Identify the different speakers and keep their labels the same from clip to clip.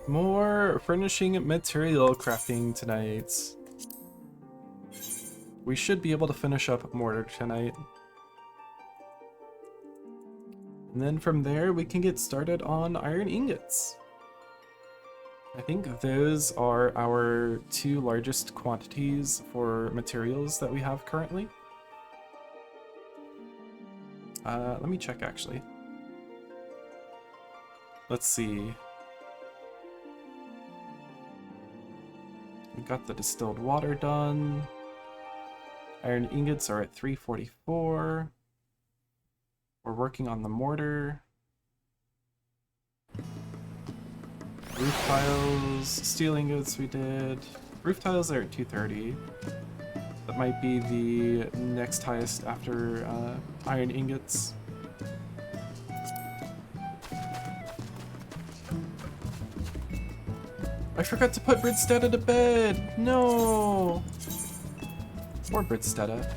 Speaker 1: More furnishing material crafting tonight. We should be able to finish up mortar tonight. And then from there, we can get started on iron ingots. I think those are our two largest quantities for materials that we have currently. Let me check actually. Let's see. We got the distilled water done. Iron ingots are at 344. We're working on the mortar. Roof tiles, steel ingots we did. Roof tiles are at 230. That might be the next highest after iron ingots. I forgot to put Bridstetta to bed! No! Poor Bridstetta.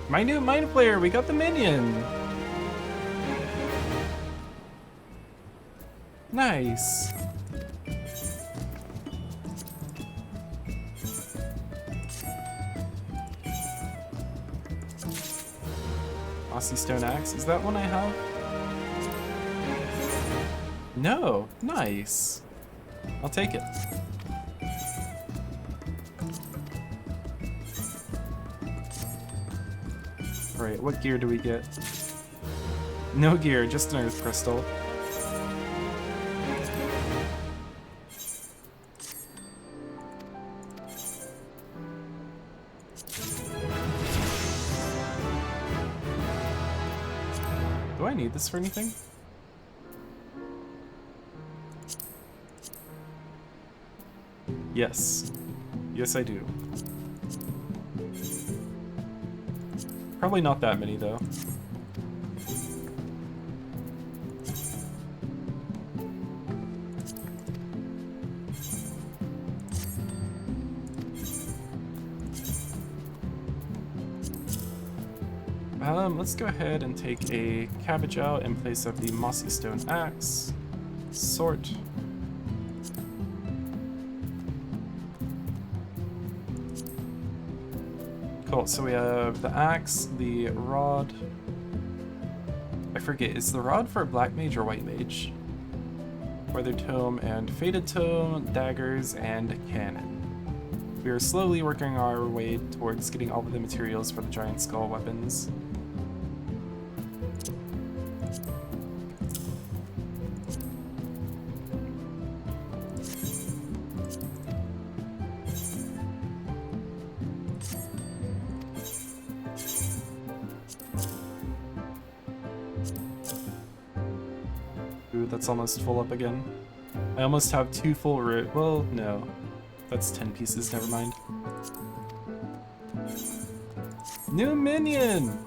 Speaker 1: My new Mind Flayer, we got the minion! Nice! Mossy Stone Axe, is that one I have? No, nice. I'll take it. Alright, what gear do we get? No gear, just an earth crystal. Do I need this for anything? Yes. Yes, I do. Probably not that many, though. Let's go ahead and take a cabbage out in place of the Mossy Stone Axe. Sort. Cool, so we have the axe, the rod. I forget, is the rod for Black Mage or White Mage? Weathered Tome and Faded Tome, daggers, and cannon. We are slowly working our way towards getting all of the materials for the Giant Skull weapons. That's almost full up again. I almost have 2 full well, no. That's 10 pieces, never mind. New minion!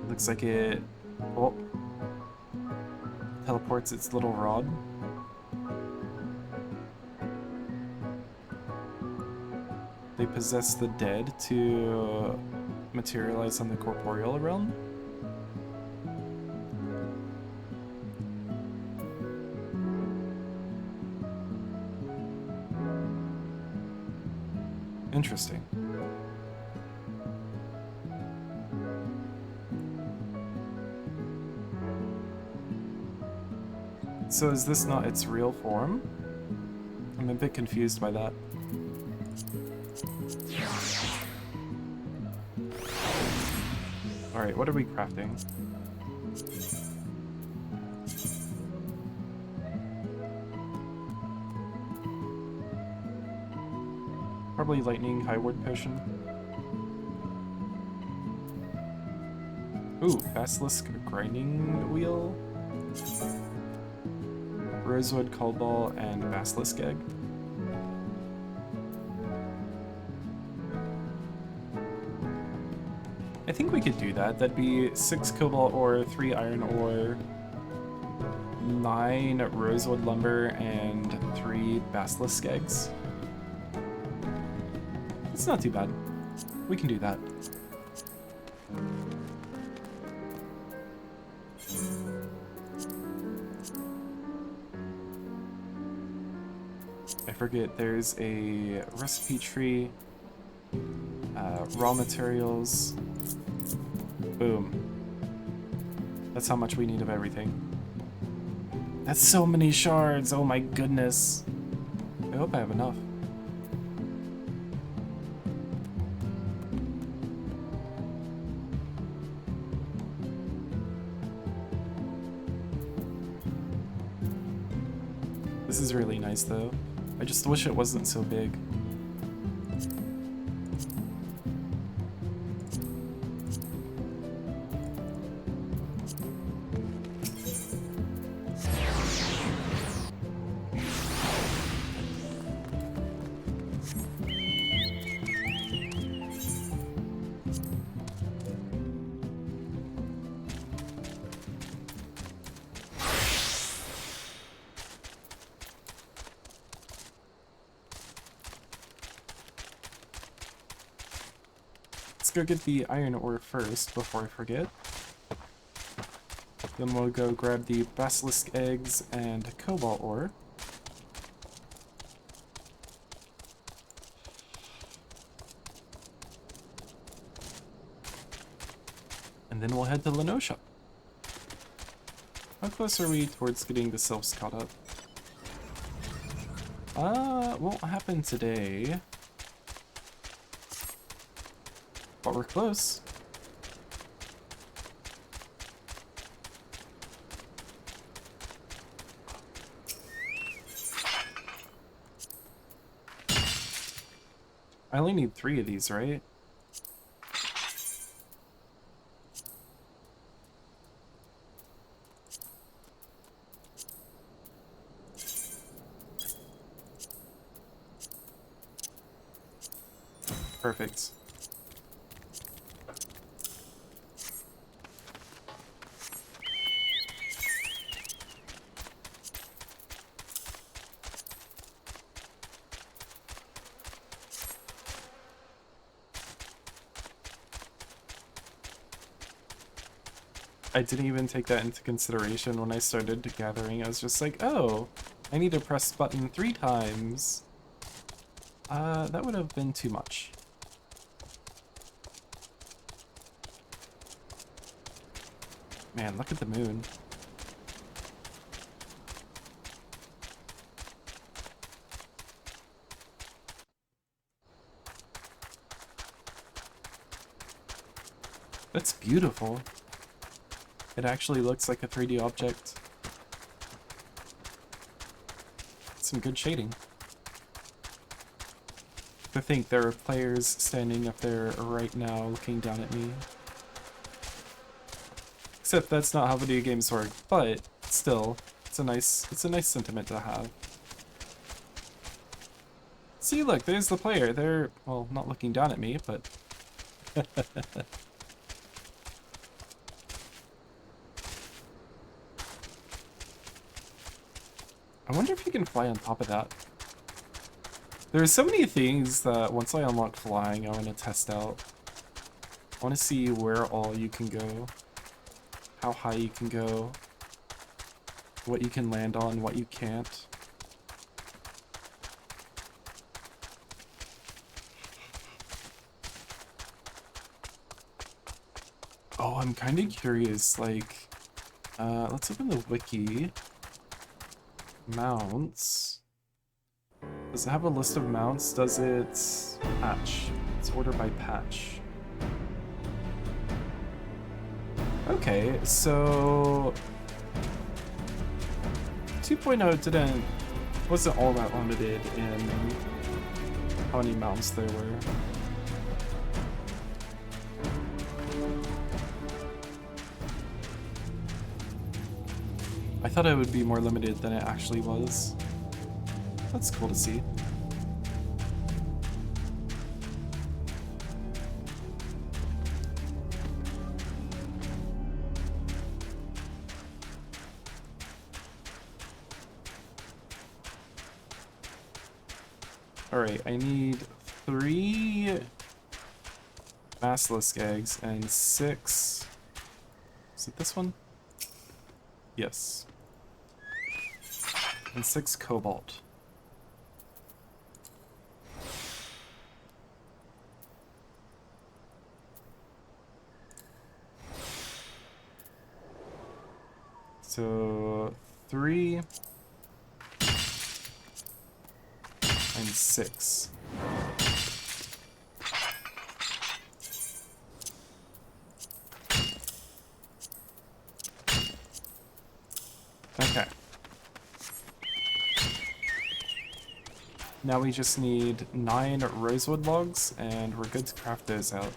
Speaker 1: Looks like it, oh, teleports its little rod. They possess the dead to materialize on the corporeal realm. Interesting. So is this not its real form? I'm a bit confused by that. Alright, what are we crafting? Probably lightning high ward potion. Ooh, Basilisk grinding wheel. Rosewood, Cobalt, and Basilisk egg. I think we could do that. That'd be 6 cobalt ore, 3 iron ore, 9 rosewood lumber, and 3 basilisk eggs. It's not too bad. We can do that. I forget, there's a recipe tree, raw materials. Boom. That's how much we need of everything. That's so many shards, oh my goodness. I hope I have enough. This is really nice though. I just wish it wasn't so big. Let's go get the iron ore first before I forget. Then we'll go grab the basilisk eggs and cobalt ore. And then we'll head to Lenosha. How close are we towards getting the sylphs caught up? Won't happen today. But we're close. I only need 3 of these, right? Perfect. I didn't even take that into consideration when I started gathering. I was just like, oh, I need to press button 3 times. That would have been too much. Man, look at the moon. That's beautiful. It actually looks like a 3D object. Some good shading. I think there are players standing up there right now looking down at me. Except that's not how video games work, but still, it's a nice sentiment to have. See, look, there's the player. They're, well, not looking down at me, but I wonder if you can fly on top of that. There's so many things that once I unlock flying, I want to test out. I want to see where all you can go, how high you can go, what you can land on, what you can't. Oh, I'm kind of curious, like, let's open the wiki. Mounts. Does it have a list of mounts? Does it patch? It's order by patch. Okay, so 2.0 wasn't all that limited in how many mounts there were. I thought it would be more limited than it actually was. That's cool to see. Alright, I need 3 basilisk eggs and 6... Is it this one? Yes. And 6 cobalt. So 3 and 6. Okay. Now we just need 9 rosewood logs, and we're good to craft those out.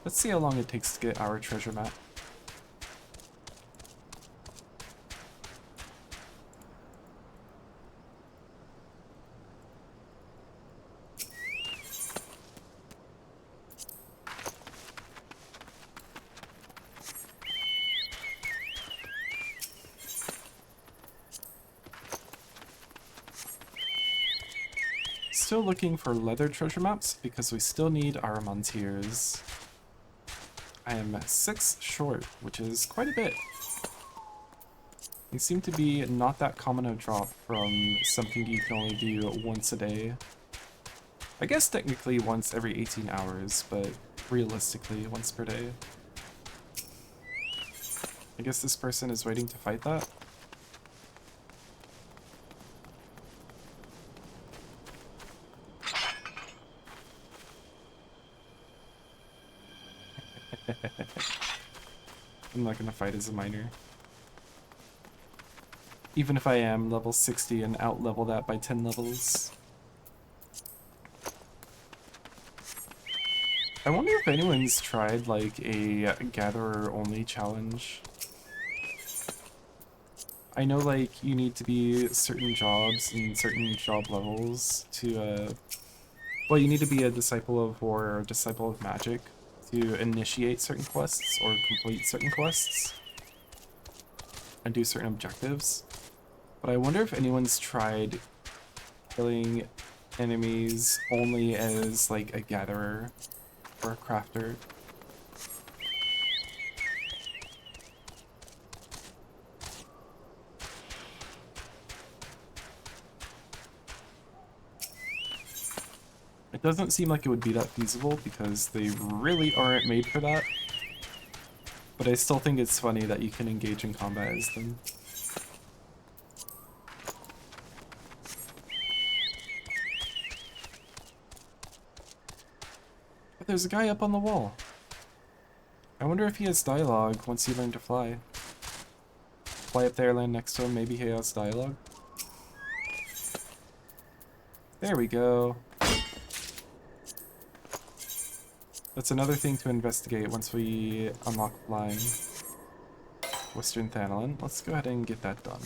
Speaker 1: Let's see how long it takes to get our treasure map. Still looking for leather treasure maps because we still need our montiers. I am 6 short, which is quite a bit. They seem to be not that common a drop from something you can only do once a day. I guess technically once every 18 hours, but realistically once per day. I guess this person is waiting to fight that. I'm not gonna fight as a miner. Even if I am level 60 and out-level that by 10 levels. I wonder if anyone's tried like a gatherer-only challenge. I know like you need to be certain jobs and certain job levels to well, you need to be a disciple of war or a disciple of magic to initiate certain quests or complete certain quests and do certain objectives. But I wonder if anyone's tried killing enemies only as like a gatherer or a crafter. It doesn't seem like it would be that feasible because they really aren't made for that. But I still think it's funny that you can engage in combat as them. But there's a guy up on the wall. I wonder if he has dialogue once you learn to fly. Fly up there, land next to him, maybe he has dialogue. There we go. That's another thing to investigate once we unlock flying. Western Thanalan. Let's go ahead and get that done.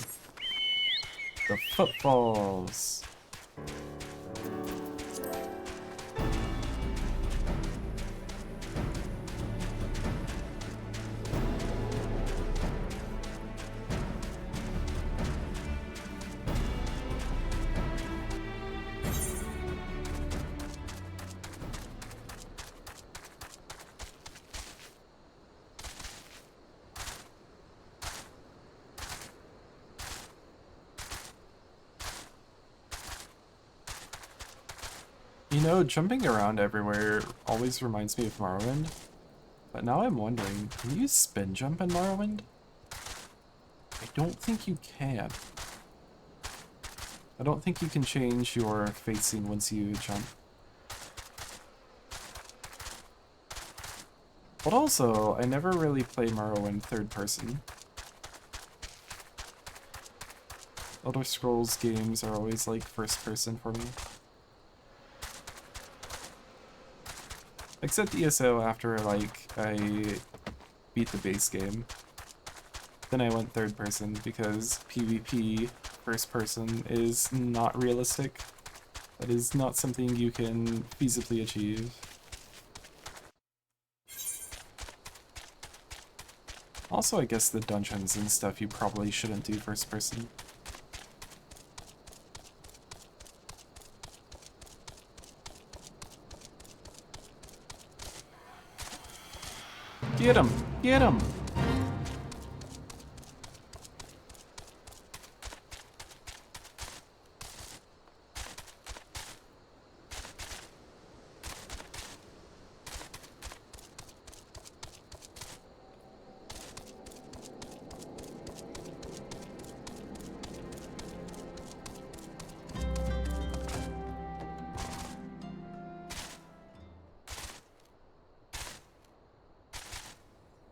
Speaker 1: The footfalls. You know, jumping around everywhere always reminds me of Morrowind. But now I'm wondering, can you spin jump in Morrowind? I don't think you can. I don't think you can change your facing once you jump. But also, I never really play Morrowind third person. Elder Scrolls games are always like first person for me. Except ESO after like I beat the base game. Then I went third person because PvP first person is not realistic. That is not something you can feasibly achieve. Also, I guess the dungeons and stuff you probably shouldn't do first person. Get him! Get him!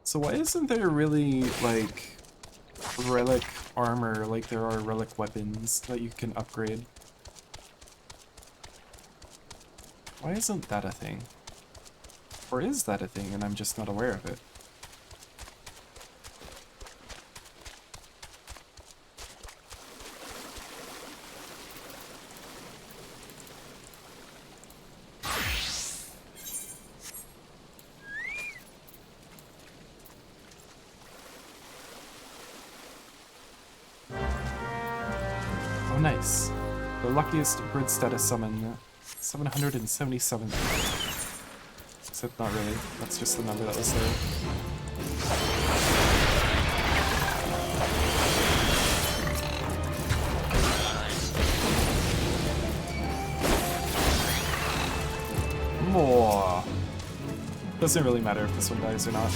Speaker 1: So why isn't there really, like, relic armor like there are relic weapons that you can upgrade? Why isn't that a thing? Or is that a thing and I'm just not aware of it? Oh, nice. The luckiest grid status summon, 777. Except not really. That's just the number that was there. More. Doesn't really matter if this one dies or not.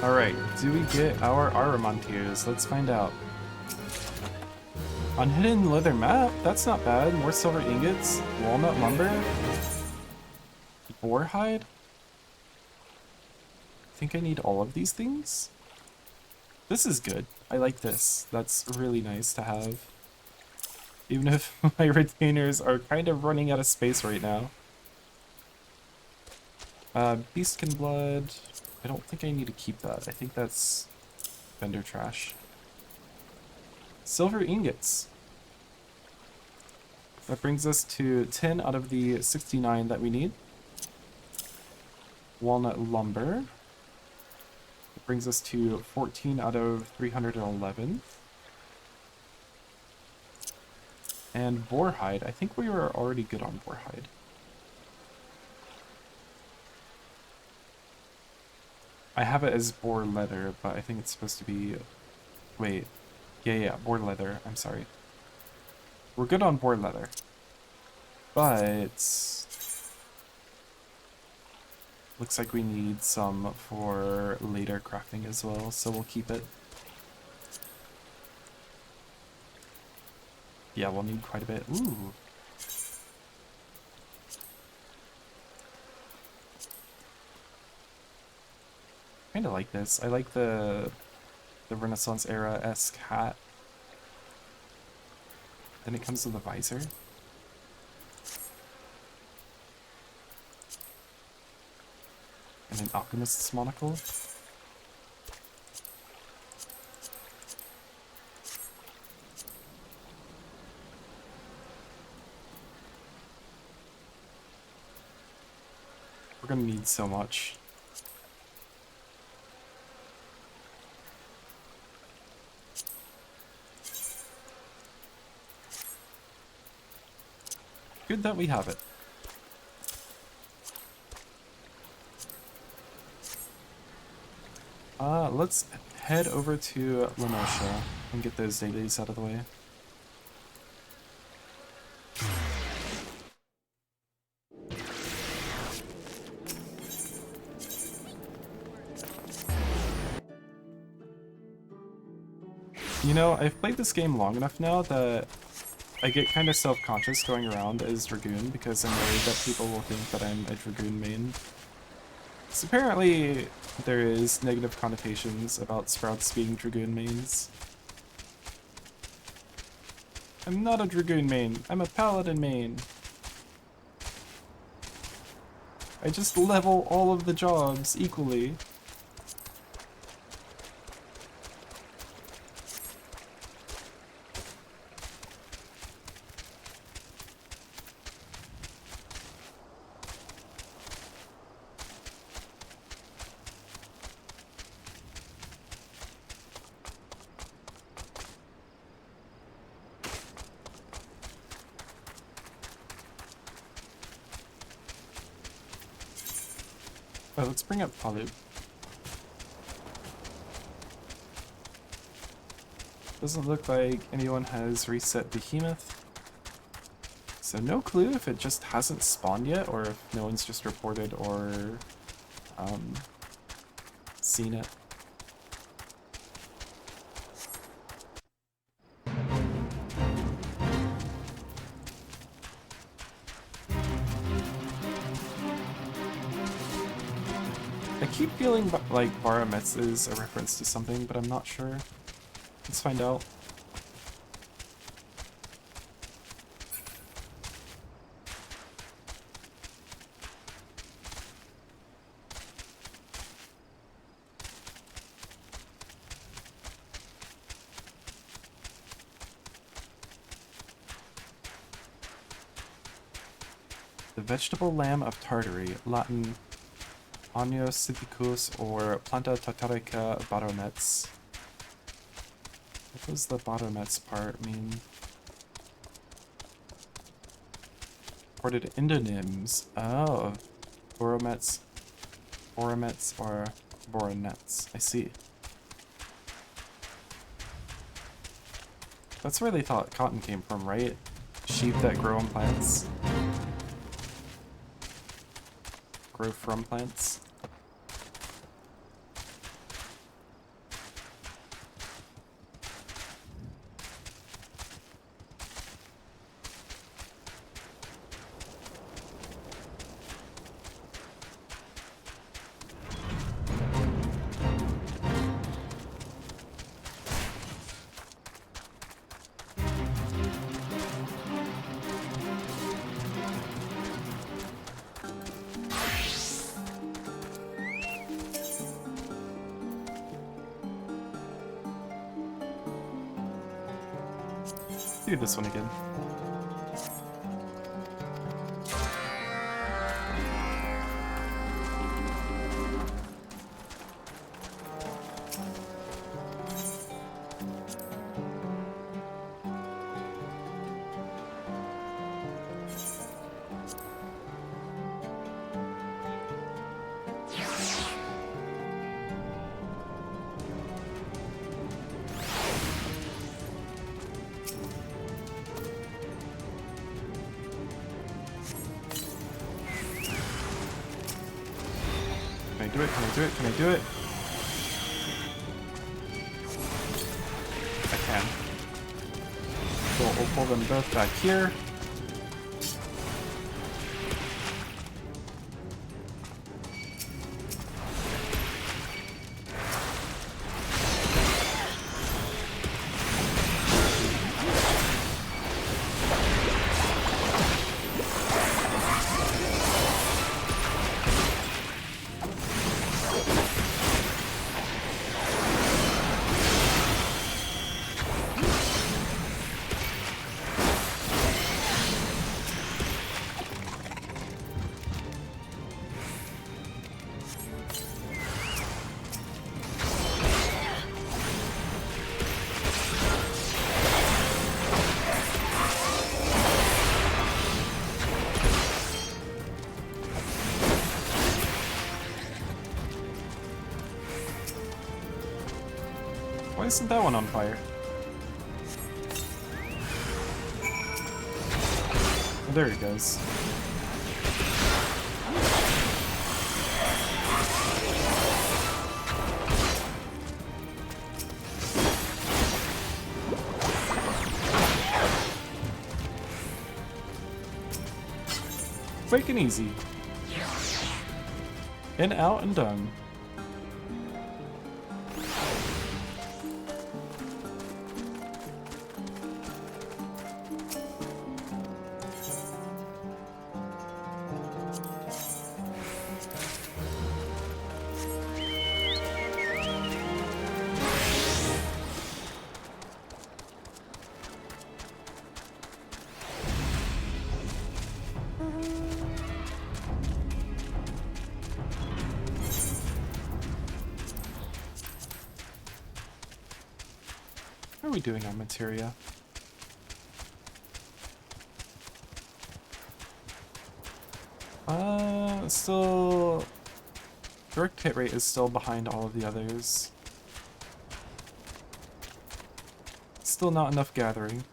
Speaker 1: Alright, do we get our Aramantiers? Let's find out. Unhidden leather map? That's not bad. More silver ingots. Walnut lumber. Boar hide? I think I need all of these things? This is good. I like this. That's really nice to have. Even if my retainers are kind of running out of space right now. Beastkin blood. I don't think I need to keep that. I think that's vendor trash. Silver ingots. That brings us to 10 out of the 69 that we need. Walnut lumber. That brings us to 14 out of 311. And boar hide. I think we were already good on boar hide. I have it as boar leather, but I think it's supposed to be... Wait. Yeah, boar leather. I'm sorry. We're good on boar leather. But... looks like we need some for later crafting as well, so we'll keep it. Yeah, we'll need quite a bit. Ooh. Kind of like this. I like the Renaissance era-esque hat. Then it comes with a visor. And an alchemist's monocle. We're gonna need so much. Good that we have it. Let's head over to Lenosha and get those dailies out of the way. You know, I've played this game long enough now that I get kind of self-conscious going around as Dragoon because I'm worried that people will think that I'm a Dragoon main. So apparently there is negative connotations about Sprouts being Dragoon mains. I'm not a Dragoon main, I'm a Paladin main. I just level all of the jobs equally. Oh, let's bring up Palu. Doesn't look like anyone has reset Behemoth. So no clue if it just hasn't spawned yet or if no one's just reported or seen it. I keep feeling like Baramets is a reference to something, but I'm not sure. Let's find out. The vegetable lamb of Tartary, Latin Agno Sithicus or Planta Tartarica Badomets. What does the Badomets part mean? Ported endonyms. Oh. Boromets or Boronets. I see. That's where they thought cotton came from, right? Sheep that grow on plants. Grow from plants. Do this one again. Can I do it? Can I do it? I can. So we'll pull them both back here. Why isn't that one on fire? Oh, there he goes. Quick and easy. In, out, and done. How are we doing on materia? Still... Direct hit rate is still behind all of the others. Still not enough gathering.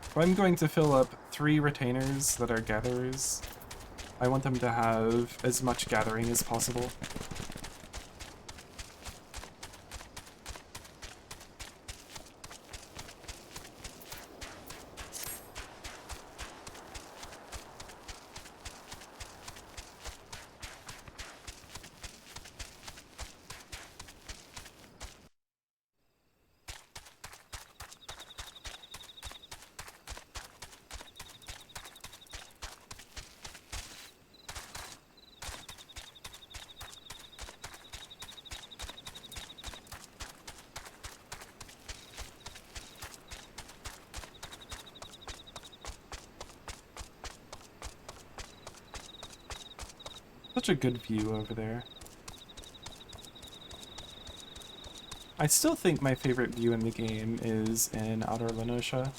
Speaker 1: If I'm going to fill up 3 retainers that are gatherers, I want them to have as much gathering as possible. Such a good view over there. I still think my favorite view in the game is in Outer Lenosha,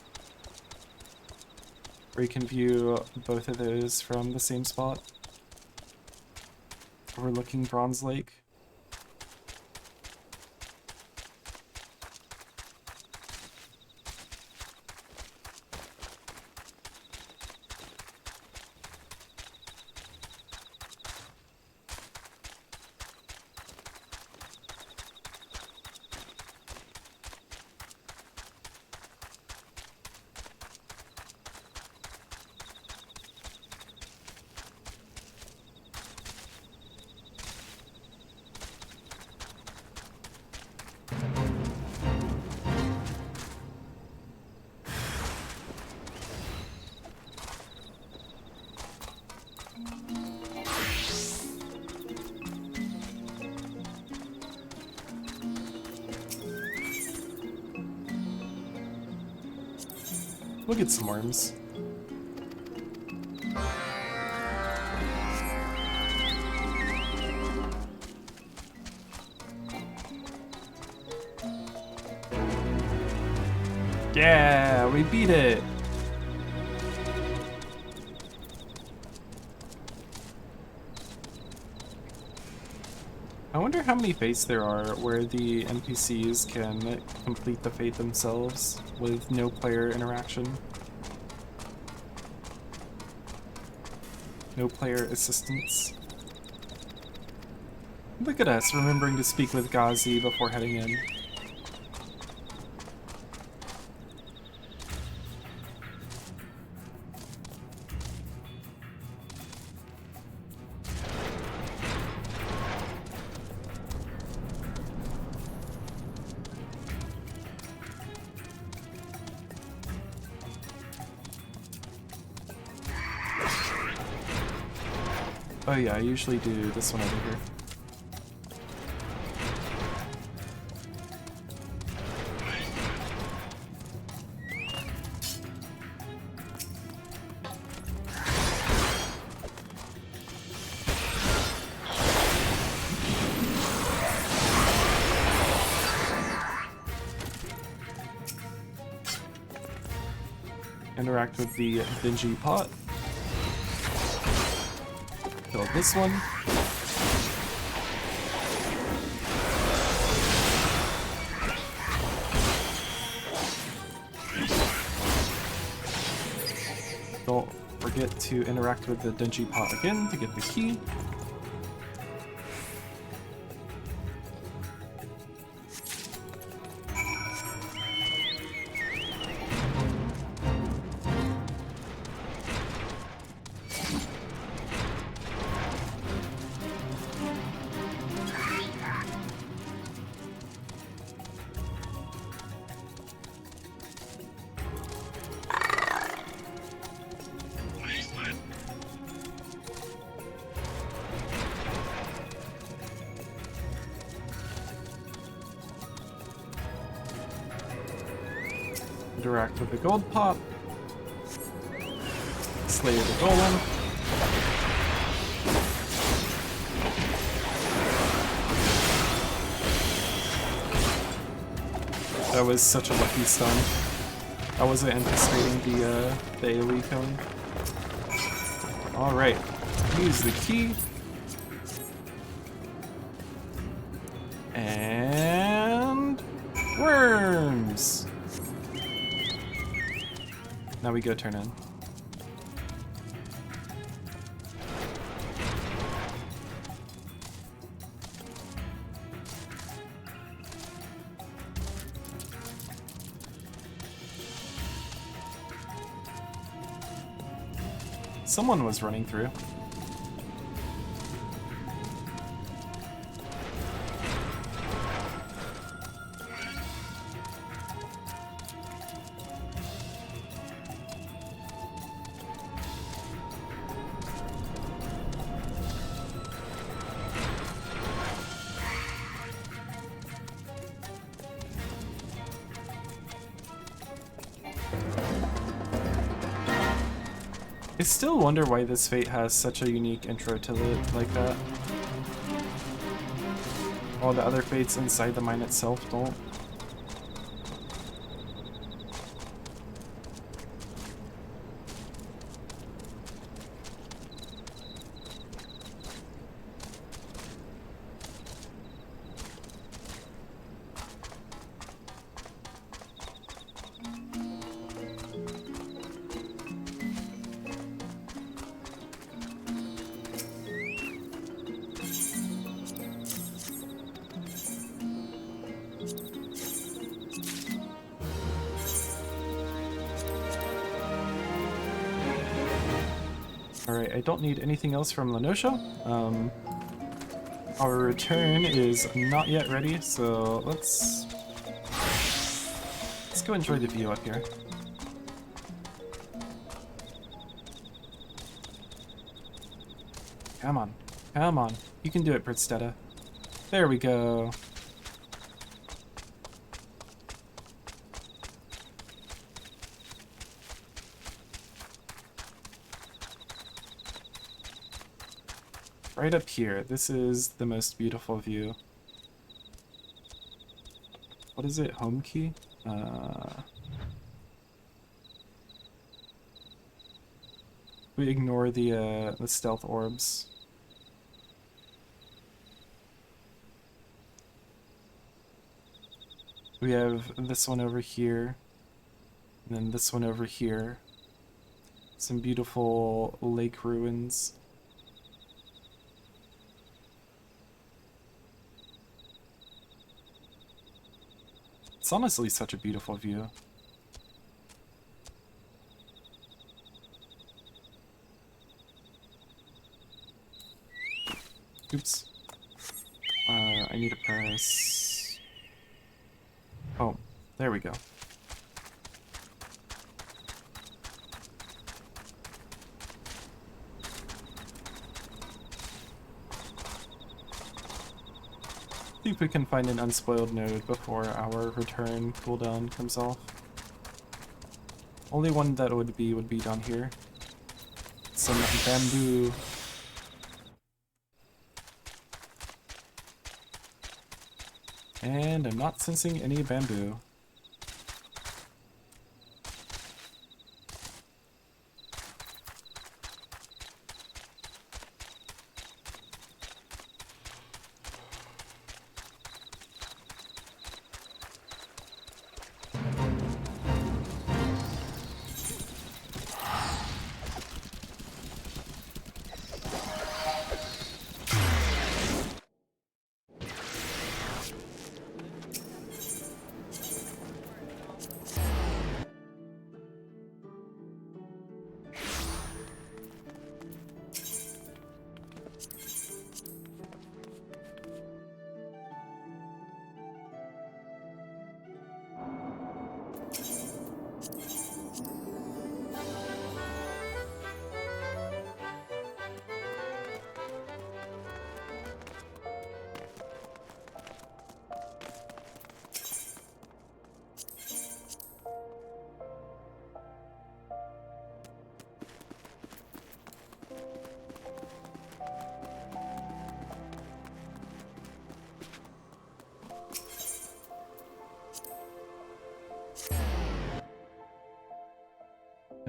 Speaker 1: where you can view both of those from the same spot, overlooking Bronze Lake. We'll get some worms. Yeah, we beat it! I wonder how many fates there are where the NPCs can complete the fate themselves with no player interaction. No player assistance. Look at us, remembering to speak with Ghazi before heading in. Oh yeah, I usually do this one over here. Interact with the dingy pot. Kill this one. Don't forget to interact with the dingy pot again to get the key. interact with the gold pop. Slay the golem. That was such a lucky stun. I wasn't anticipating the AoE coming. Alright, use the key. And worms! Now we go turn in. Someone was running through. I still wonder why this fate has such a unique intro to it like that. All the other fates inside the mine itself don't. Alright, I don't need anything else from Lenosha. Our return is not yet ready, so let's go enjoy the view up here. Come on, come on. You can do it, Brittstetta. There we go. Right up here, this is the most beautiful view. What is it? Home key? We ignore the stealth orbs. We have this one over here, and then this one over here. Some beautiful lake ruins. It's honestly such a beautiful view. Oops. I need to press... Oh, there we go. See if we can find an unspoiled node before our return cooldown comes off. Only one that would be down here. Some bamboo. And I'm not sensing any bamboo.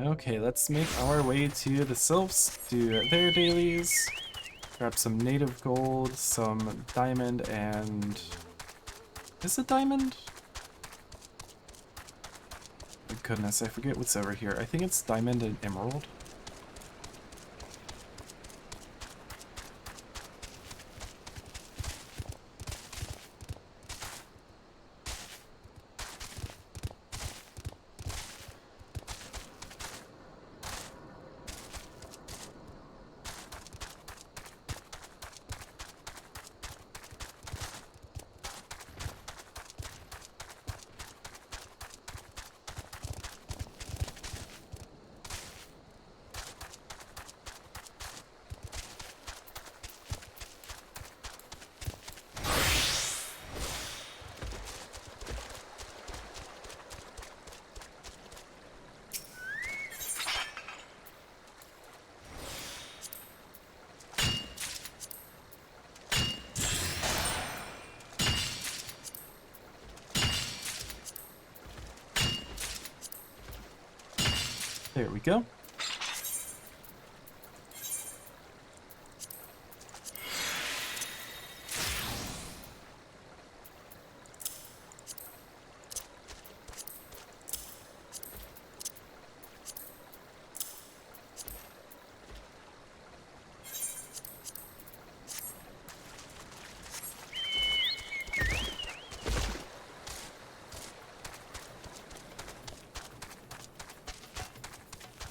Speaker 1: Okay, let's make our way to the Sylphs, do their dailies, grab some native gold, some diamond, and... Is it diamond? Oh, goodness, I forget what's over here. I think it's diamond and emerald. There we go.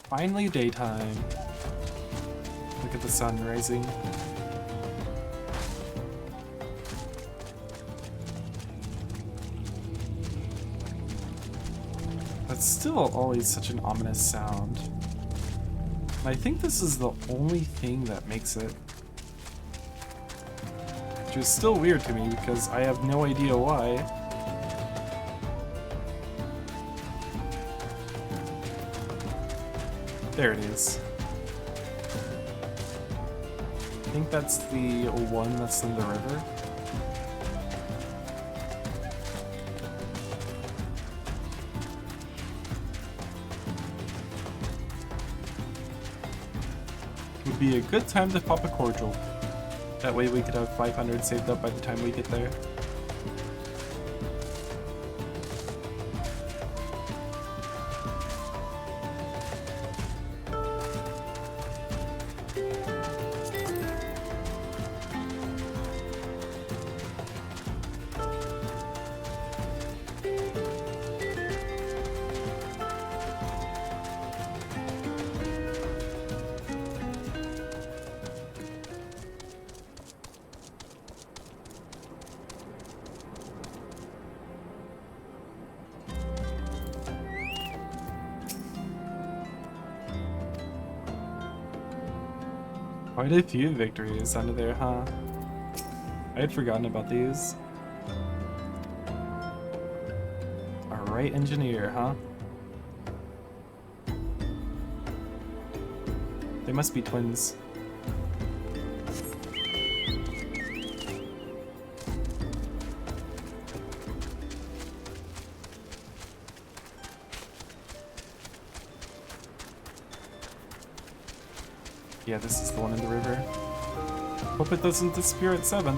Speaker 1: Finally daytime. Look at the sun rising. That's still always such an ominous sound. And I think this is the only thing that makes it. Which is still weird to me because I have no idea why. There it is. I think that's the one that's in the river. Would be a good time to pop a cordial. That way we could have 500 saved up by the time we get there. Quite a few victories under there, huh? I had forgotten about these. Alright, engineer, huh? They must be twins. Yeah, this is the one in the river. Hope it doesn't disappear at 7.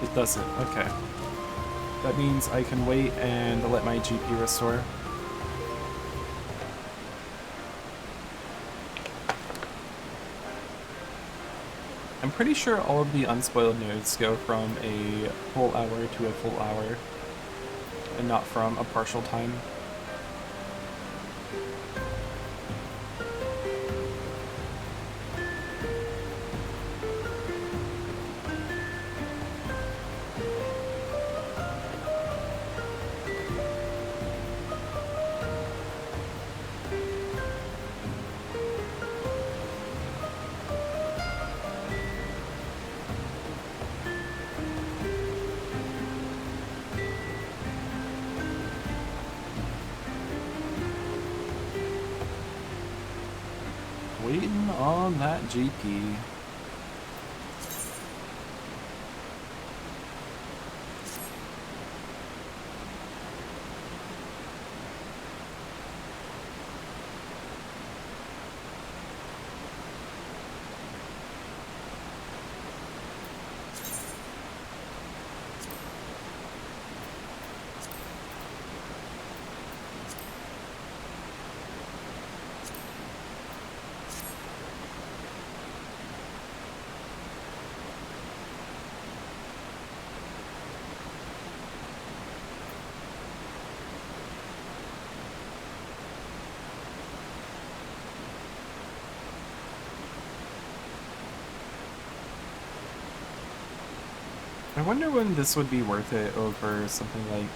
Speaker 1: It doesn't, okay. That means I can wait and let my GP restore. I'm pretty sure all of the unspoiled nodes go from a full hour to a full hour, and not from a partial time. Waiting on that GP. I wonder when this would be worth it over something like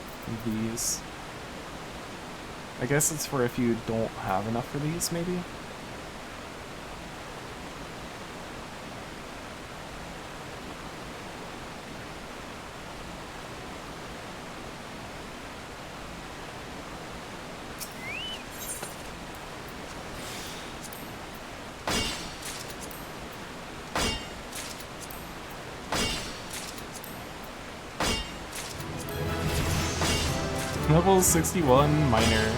Speaker 1: these. I guess it's for if you don't have enough for these, maybe? Level 61 miner.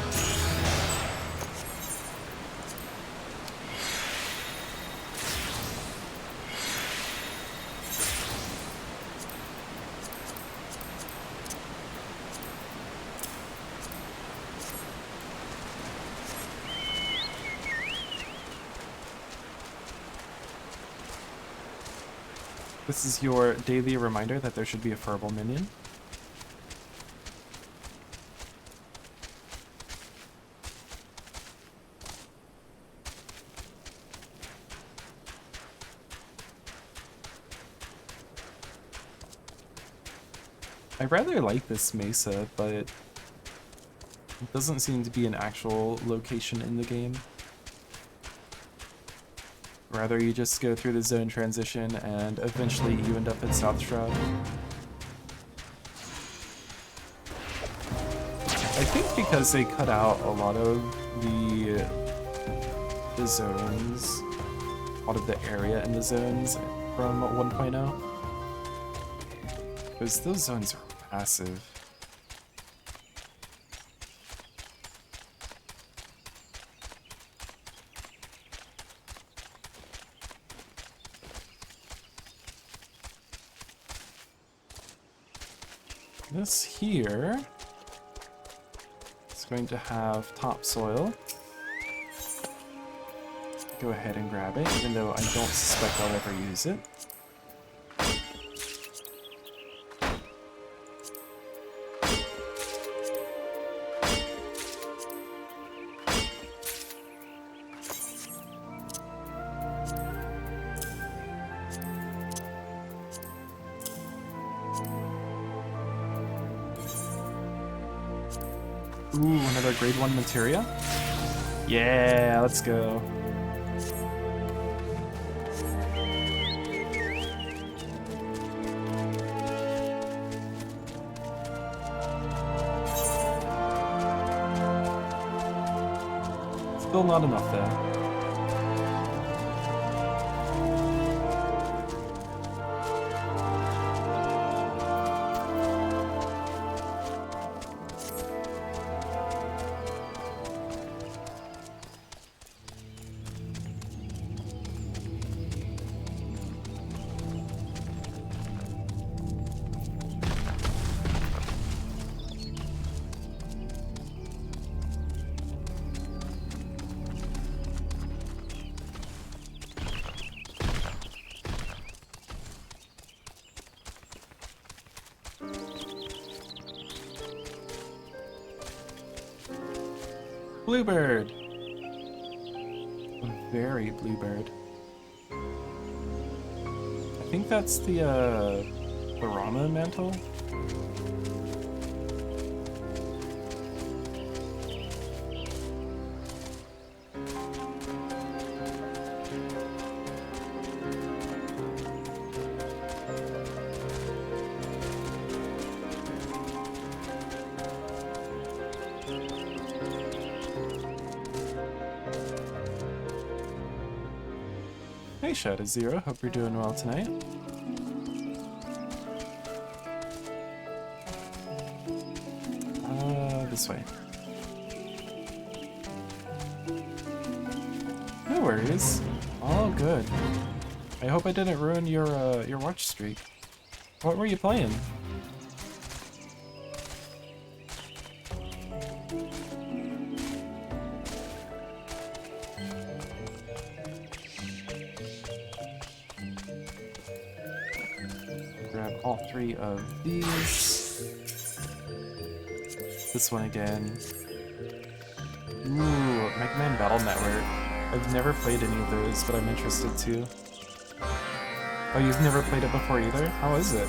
Speaker 1: This is your daily reminder that there should be a furble minion. I rather like this mesa, but it doesn't seem to be an actual location in the game. Rather, you just go through the zone transition and eventually you end up at South Shroud. I think because they cut out a lot of the zones, a lot of the area in the zones from 1.0. Because those zones are massive. This here is going to have topsoil. Go ahead and grab it, even though I don't suspect I'll ever use it. Ooh, another grade 1 materia? Yeah, let's go. Still not enough though. Bluebird! A very bluebird. I think that's the Rama mantle. Hey Shadow Zero, hope you're doing well tonight. This way. No worries. All good. I hope I didn't ruin your watch streak. What were you playing? Grab all 3 of these. This one again. Ooh, Mega Man Battle Network. I've never played any of those, but I'm interested too. Oh, you've never played it before either? How is it?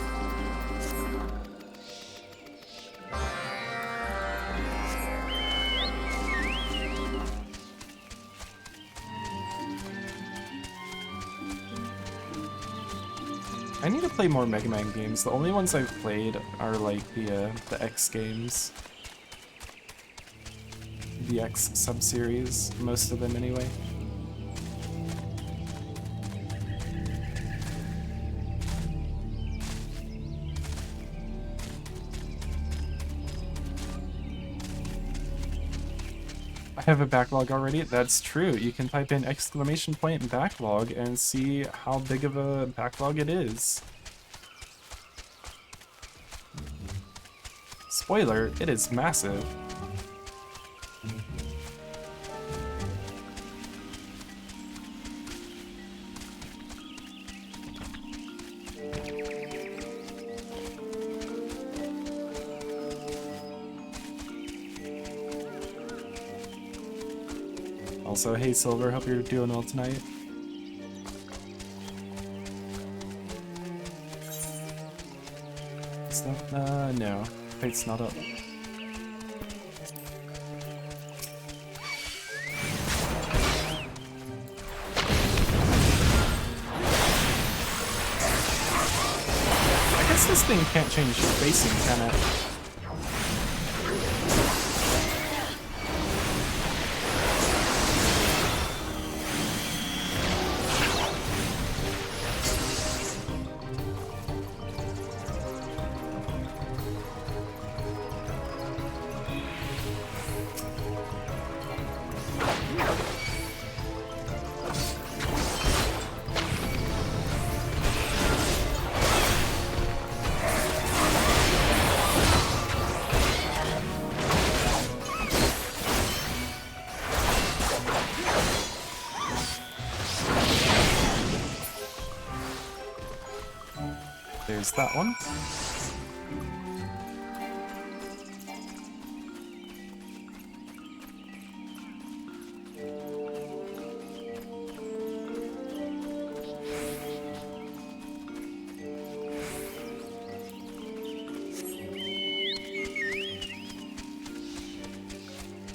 Speaker 1: I need to play more Mega Man games. The only ones I've played are like the X games. The X sub-series, most of them anyway. I have a backlog already. That's true. You can type in exclamation point backlog and see how big of a backlog it is. Spoiler, it is massive. Also, hey Silver, hope you're doing well tonight. Stuff? No. Fate's not up. I guess this thing can't change spacing, can it? There's that one.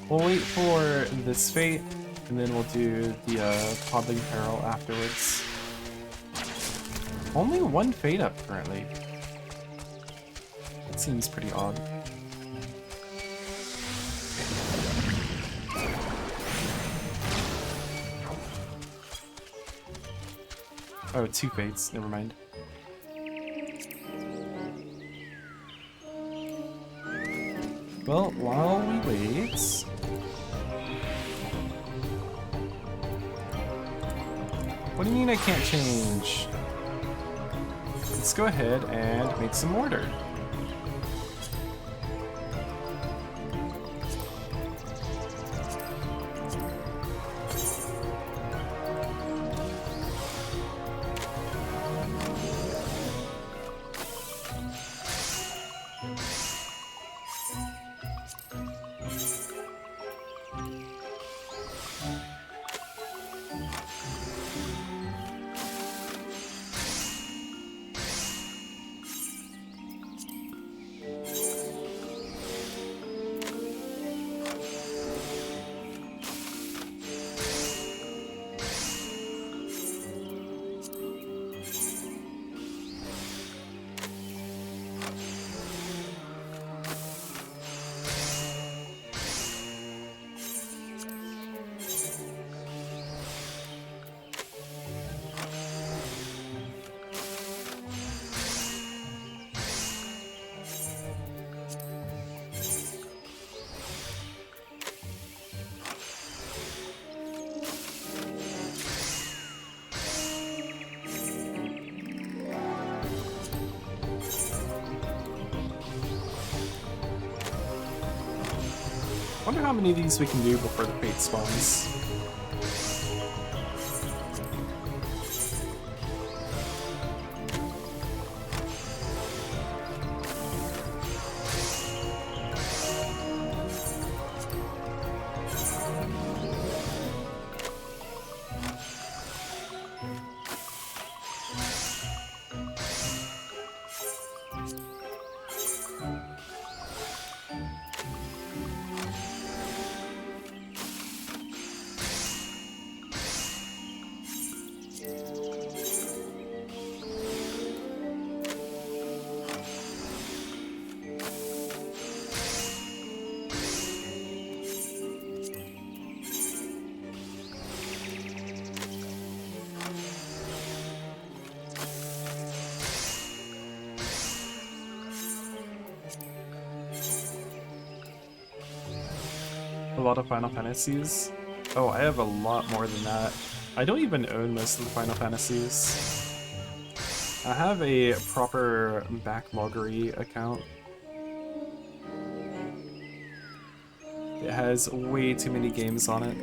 Speaker 1: We'll wait for this fate, and then we'll do the Toddling Peril afterwards. Only one fate up currently. That seems pretty odd. Oh, 2 fates, never mind. Well, while we wait... What do you mean I can't change? Let's go ahead and make some order. Wonder how many of these we can do before the fate spawns. A lot of Final Fantasies. Oh, I have a lot more than that. I don't even own most of the Final Fantasies. I have a proper backloggery account. It has way too many games on it.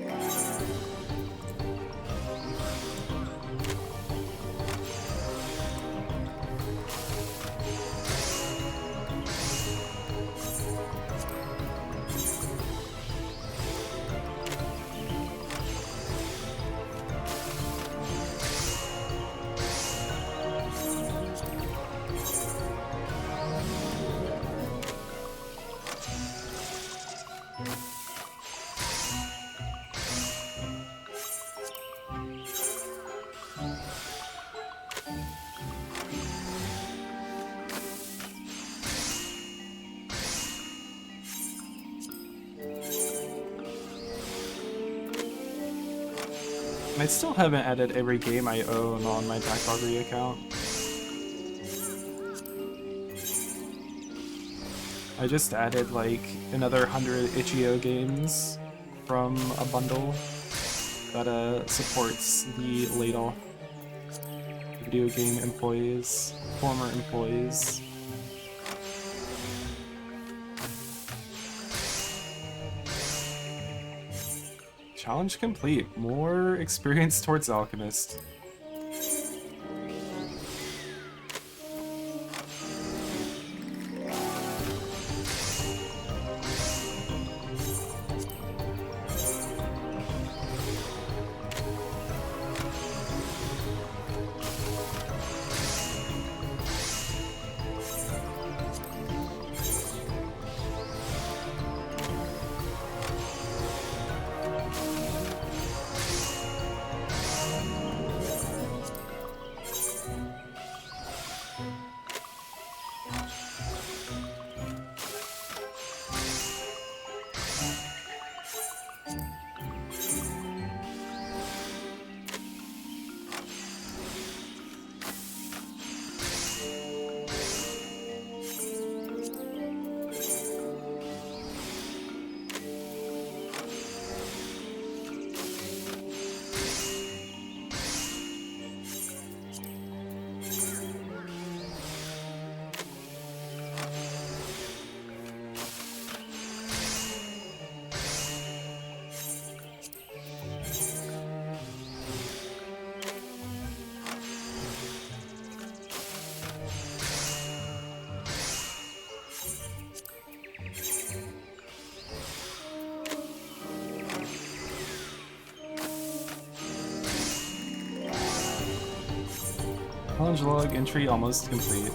Speaker 1: I still haven't added every game I own on my backloggery account. I just added like another 100 itch.io games from a bundle that supports the laid-off video game employees, former employees. Challenge complete. More experience towards Alchemist. Challenge log entry almost complete.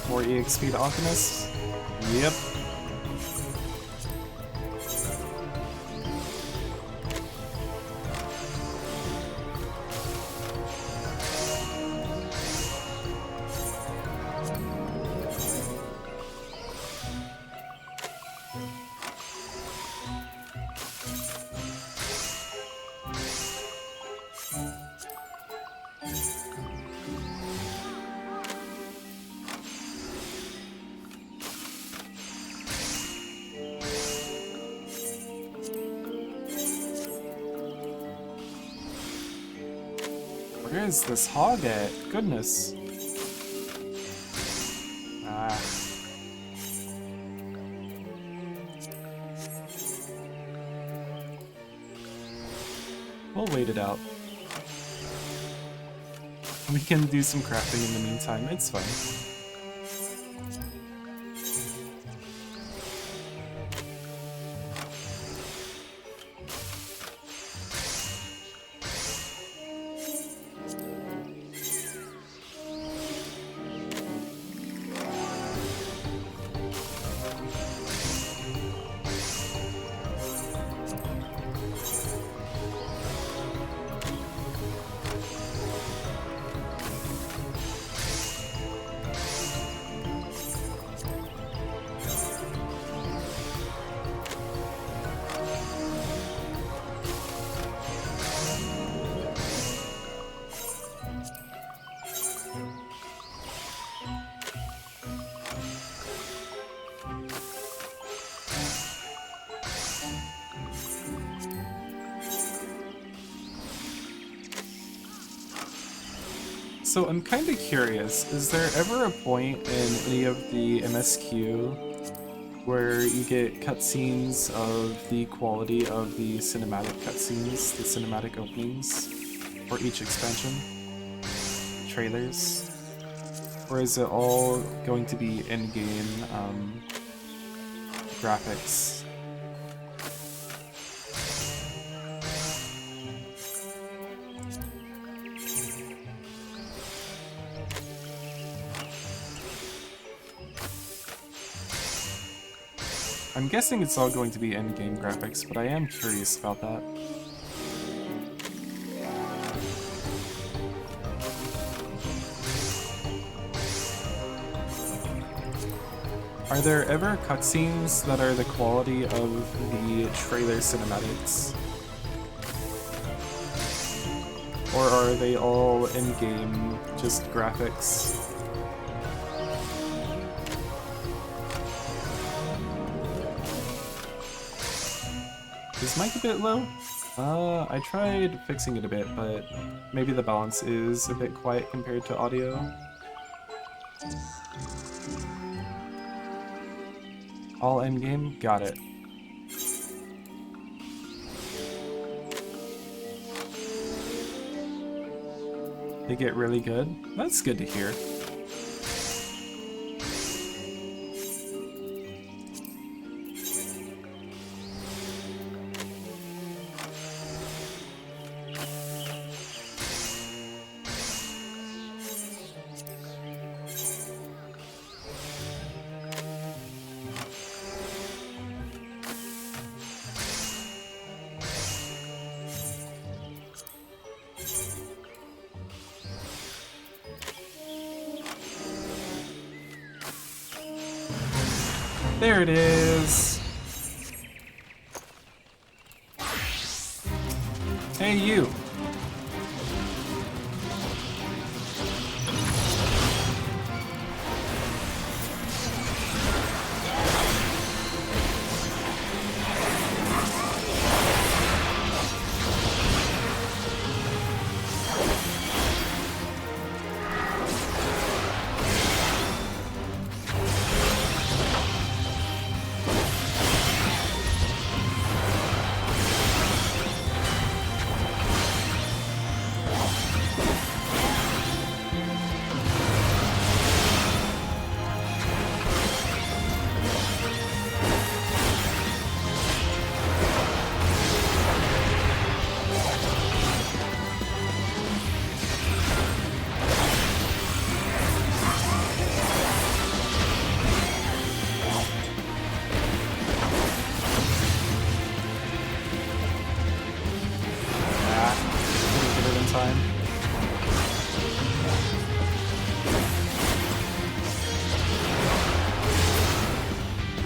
Speaker 1: More EXP to Alchemist? Yep. Where is this hog at? Goodness. Ah. We'll wait it out. We can do some crafting in the meantime, it's fine. So I'm kind of curious, is there ever a point in any of the MSQ where you get cutscenes of the quality of the cinematic cutscenes, the cinematic openings for each expansion? Trailers? Or is it all going to be in-game graphics? I'm guessing it's all going to be in-game graphics, but I am curious about that. Are there ever cutscenes that are the quality of the trailer cinematics? Or are they all in-game, just graphics? Is mic a bit low? I tried fixing it a bit, but maybe the balance is a bit quiet compared to audio. All endgame? Got it. They get really good? That's good to hear. There it is! Hey, you!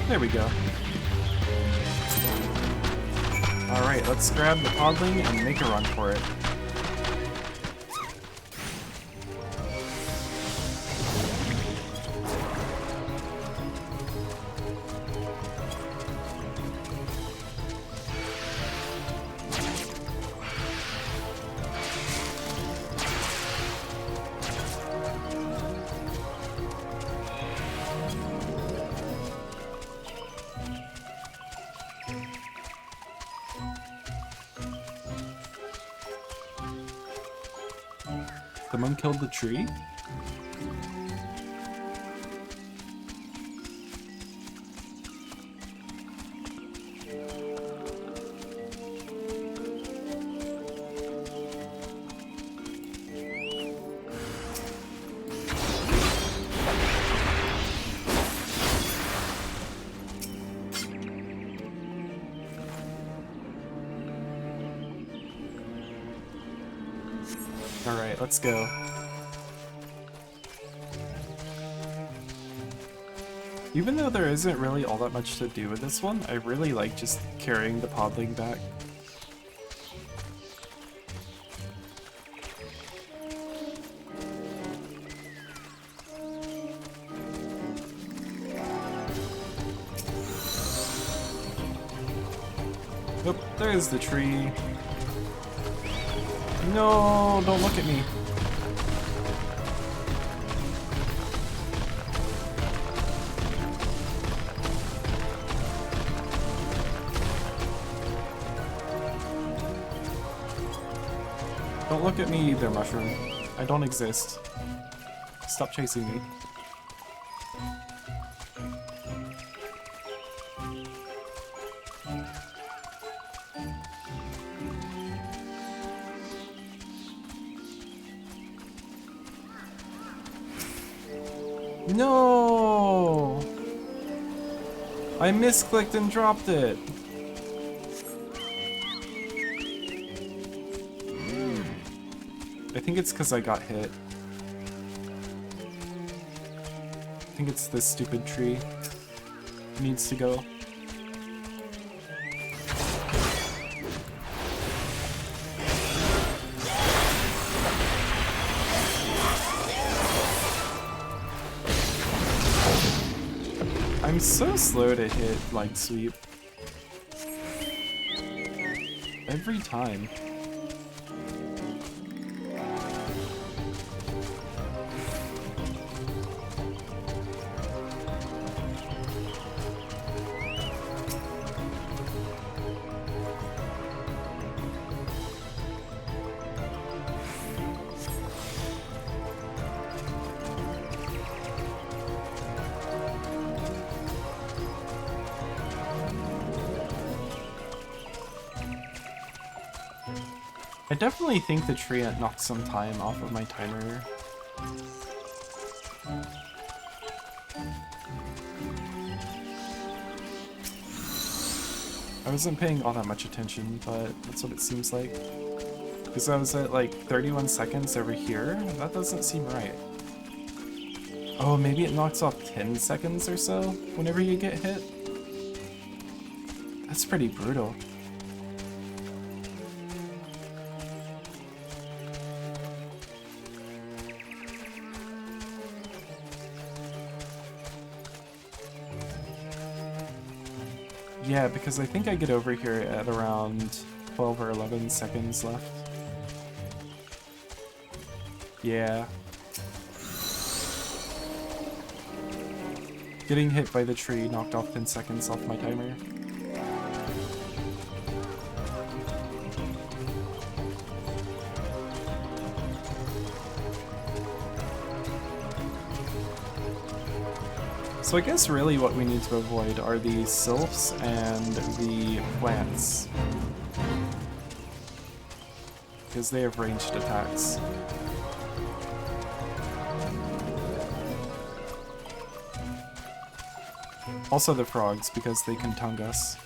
Speaker 1: There we go. Alright, let's grab the podling and make a run for it. Someone killed the tree? Alright, let's go. Even though there isn't really all that much to do with this one, I really like just carrying the podling back. Oop, there's the tree. No, don't look at me. Don't look at me either, Mushroom. I don't exist. Stop chasing me. No! I misclicked and dropped it. I think it's because I got hit. I think it's this stupid tree. It needs to go. I'm so slow to hit like sweep. Every time. I definitely think the tree knocked some time off of my timer. I wasn't paying all that much attention, but that's what it seems like. Because I was at like 31 seconds over here, that doesn't seem right. Oh, maybe it knocks off 10 seconds or so whenever you get hit? That's pretty brutal. Yeah, because I think I get over here at around 12 or 11 seconds left. Yeah. Getting hit by the tree knocked off 10 seconds off my timer. So I guess really what we need to avoid are the sylphs and the plants. Because they have ranged attacks. Also the frogs, because they can tongue us.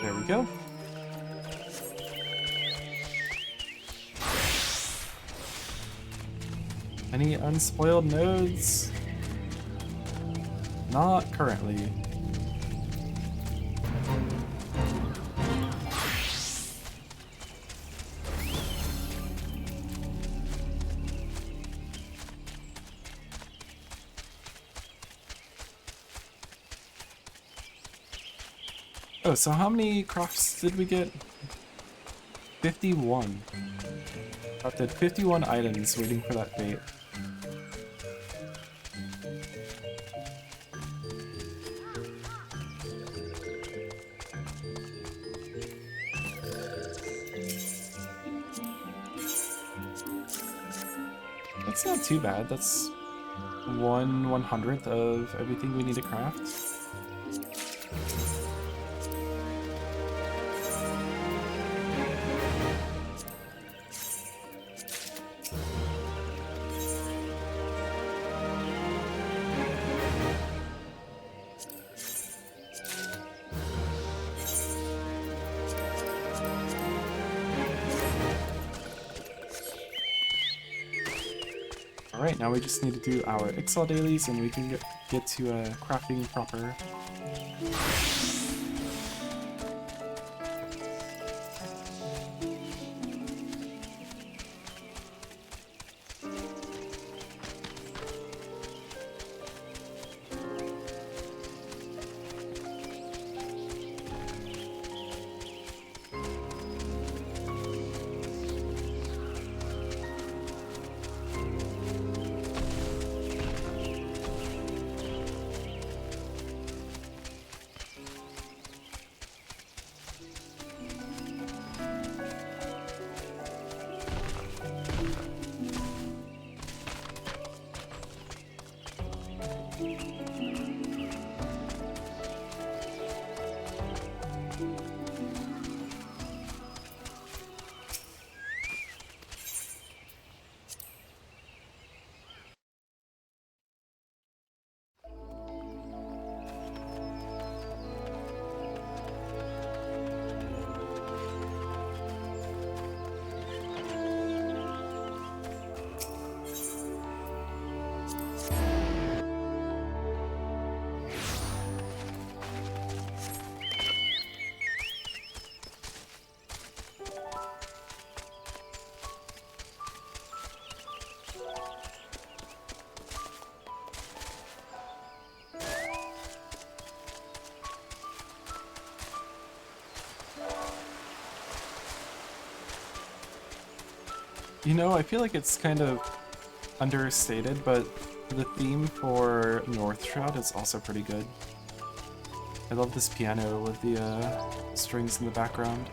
Speaker 1: There we go. Any unspoiled nodes? Not currently. Oh, so how many crafts did we get? 51. Crafted 51 items waiting for that bait. That's not too bad. That's 1/100th of everything we need to craft. Alright, now we just need to do our Ixal dailies and we can get to crafting proper. You know, I feel like it's kind of understated, but the theme for North Shroud is also pretty good. I love this piano with the strings in the background.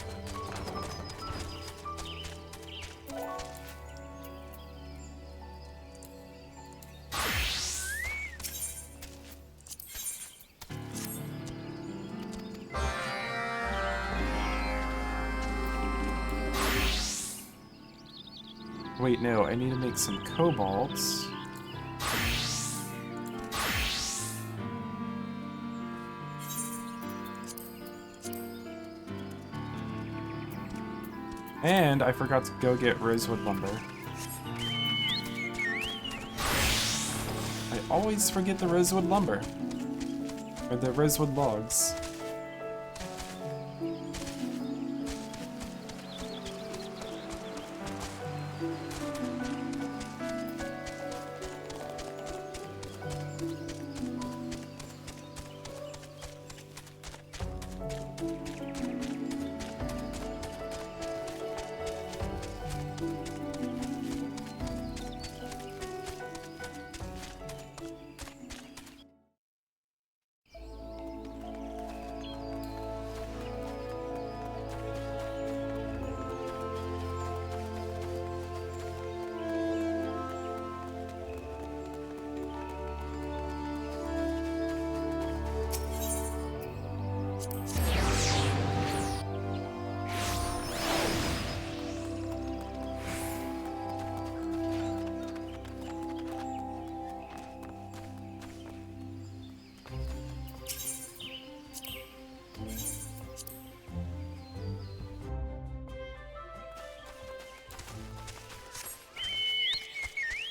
Speaker 1: Wait, no, I need to make some cobalts. And I forgot to go get rosewood lumber. I always forget the rosewood lumber. Or the rosewood logs.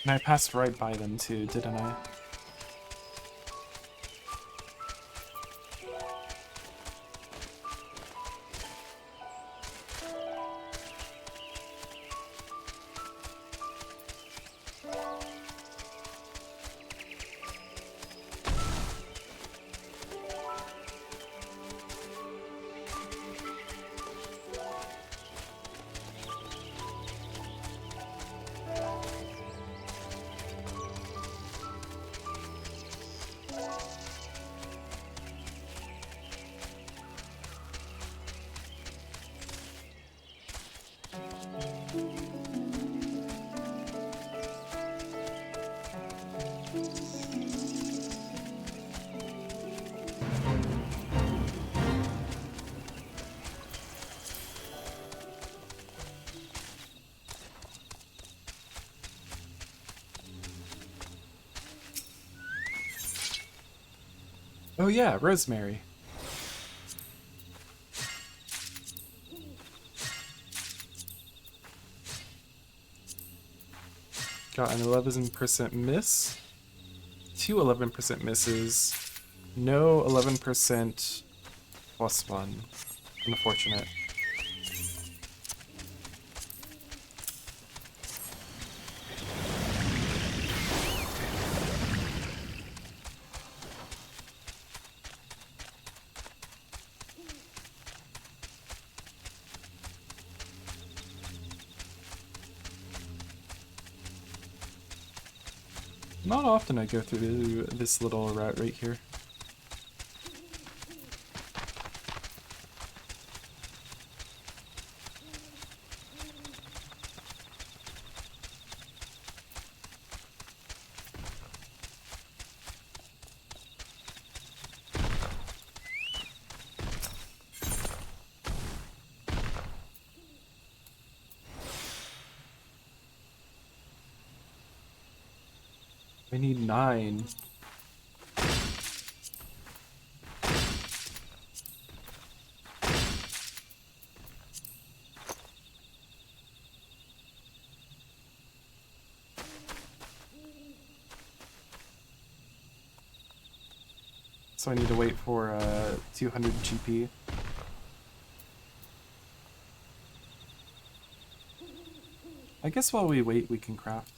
Speaker 1: And I passed right by them too, didn't I? Oh yeah, rosemary. Got an 11% miss. Two 11% misses. No 11% plus one. Unfortunate. Not often I go through this little route right here. I need 9. So I need to wait for 200 GP. I guess while we wait, we can craft.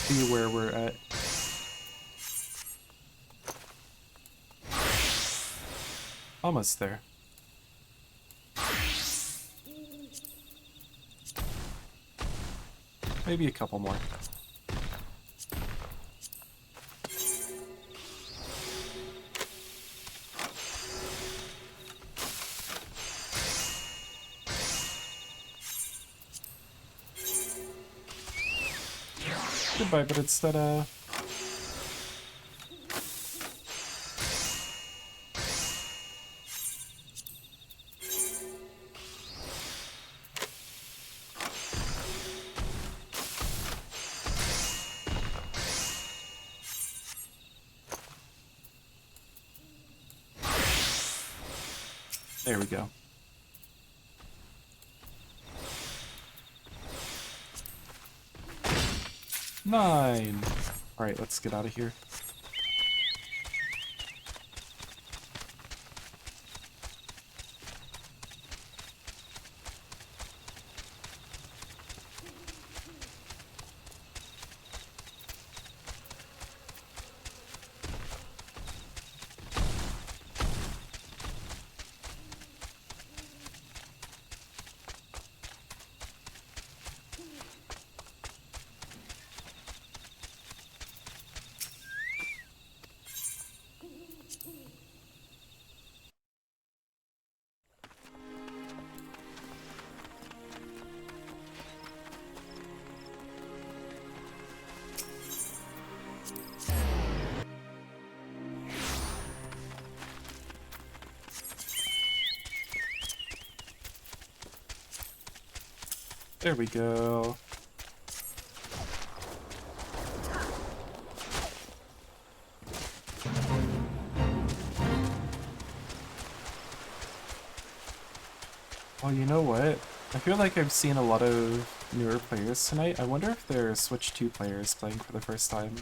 Speaker 1: see where we're at. Almost there. Maybe a couple more. Goodbye, but instead, there we go. Nine. All right, let's get out of here. There we go. Well, you know what? I feel like I've seen a lot of newer players tonight. I wonder if they're Switch 2 players playing for the first time.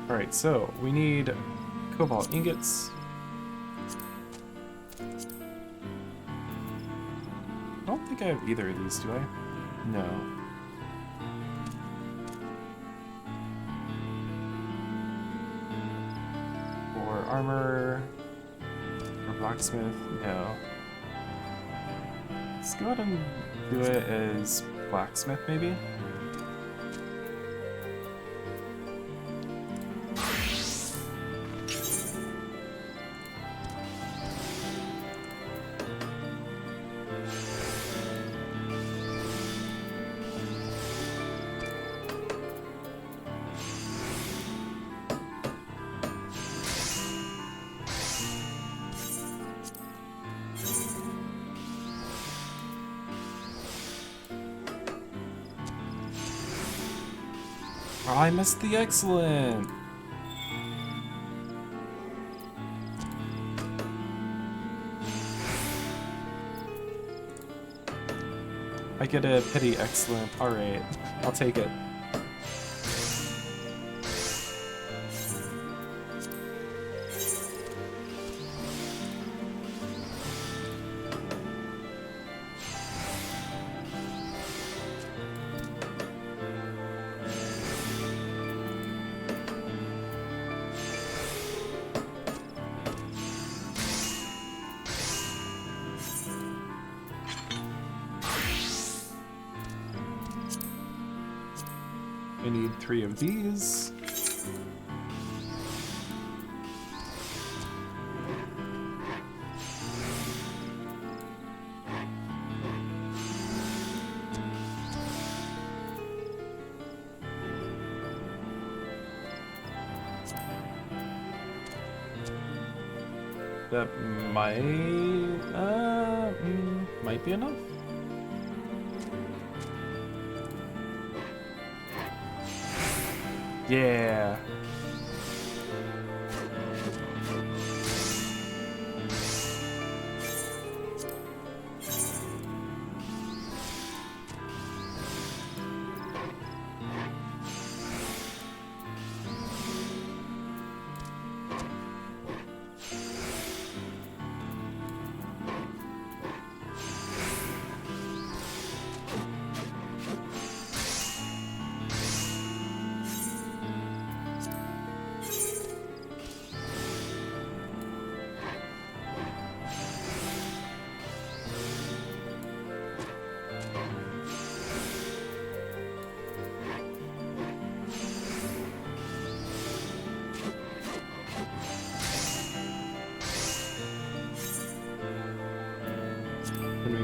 Speaker 1: Alright, so we need cobalt ingots. I don't think I have either of these, do I? No. Or armor. Or blacksmith. No. Let's go ahead and do it as blacksmith, maybe? Oh, I missed the excellent! I get a pity excellent. Alright, I'll take it. I need 3 of these. That might be enough. Yeah.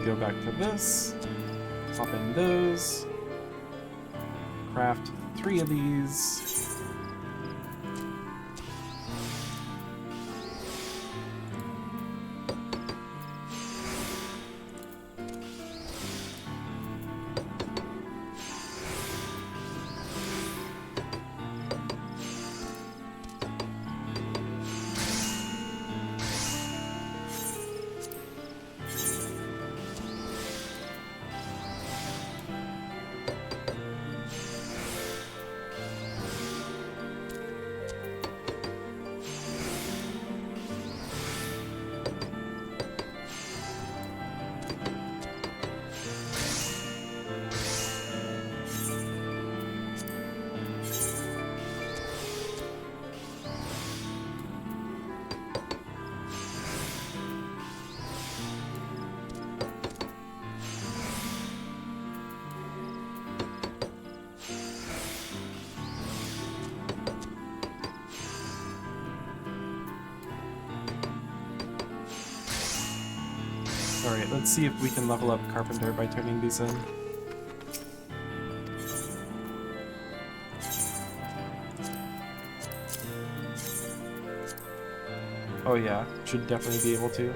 Speaker 1: go back to this, pop in those, craft 3 of these. Alright, let's see if we can level up Carpenter by turning these in. Oh yeah, should definitely be able to.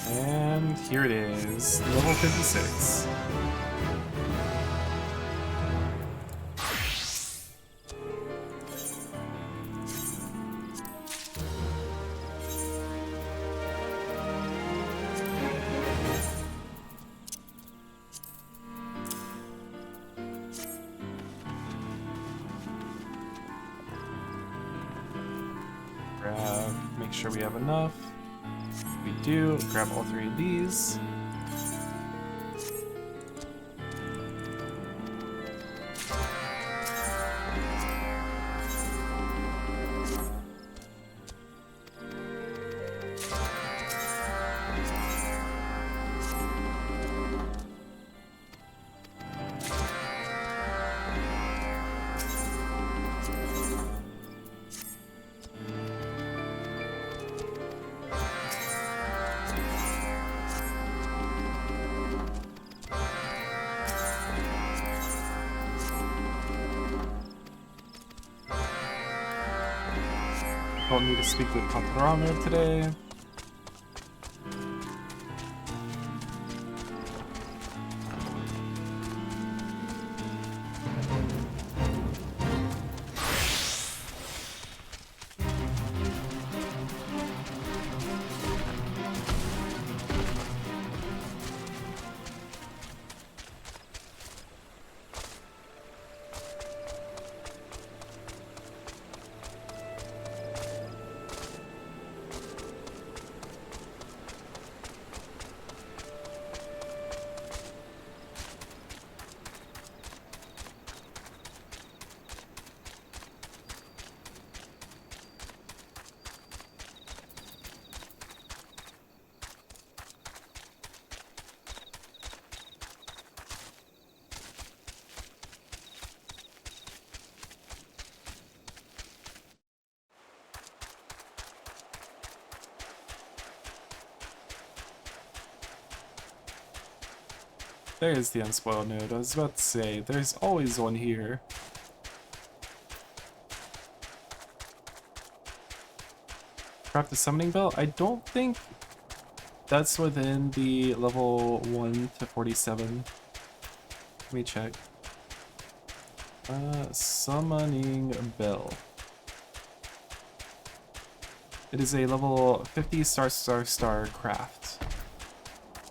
Speaker 1: And here it is, level 56. Make sure we have enough. We do. Grab all 3 of these. Don't need to speak with Patrano today. There's the unspoiled node. I was about to say, there's always one here. Craft the summoning bell? I don't think that's within the level 1 to 47. Let me check. Summoning bell. It is a level 50 star craft.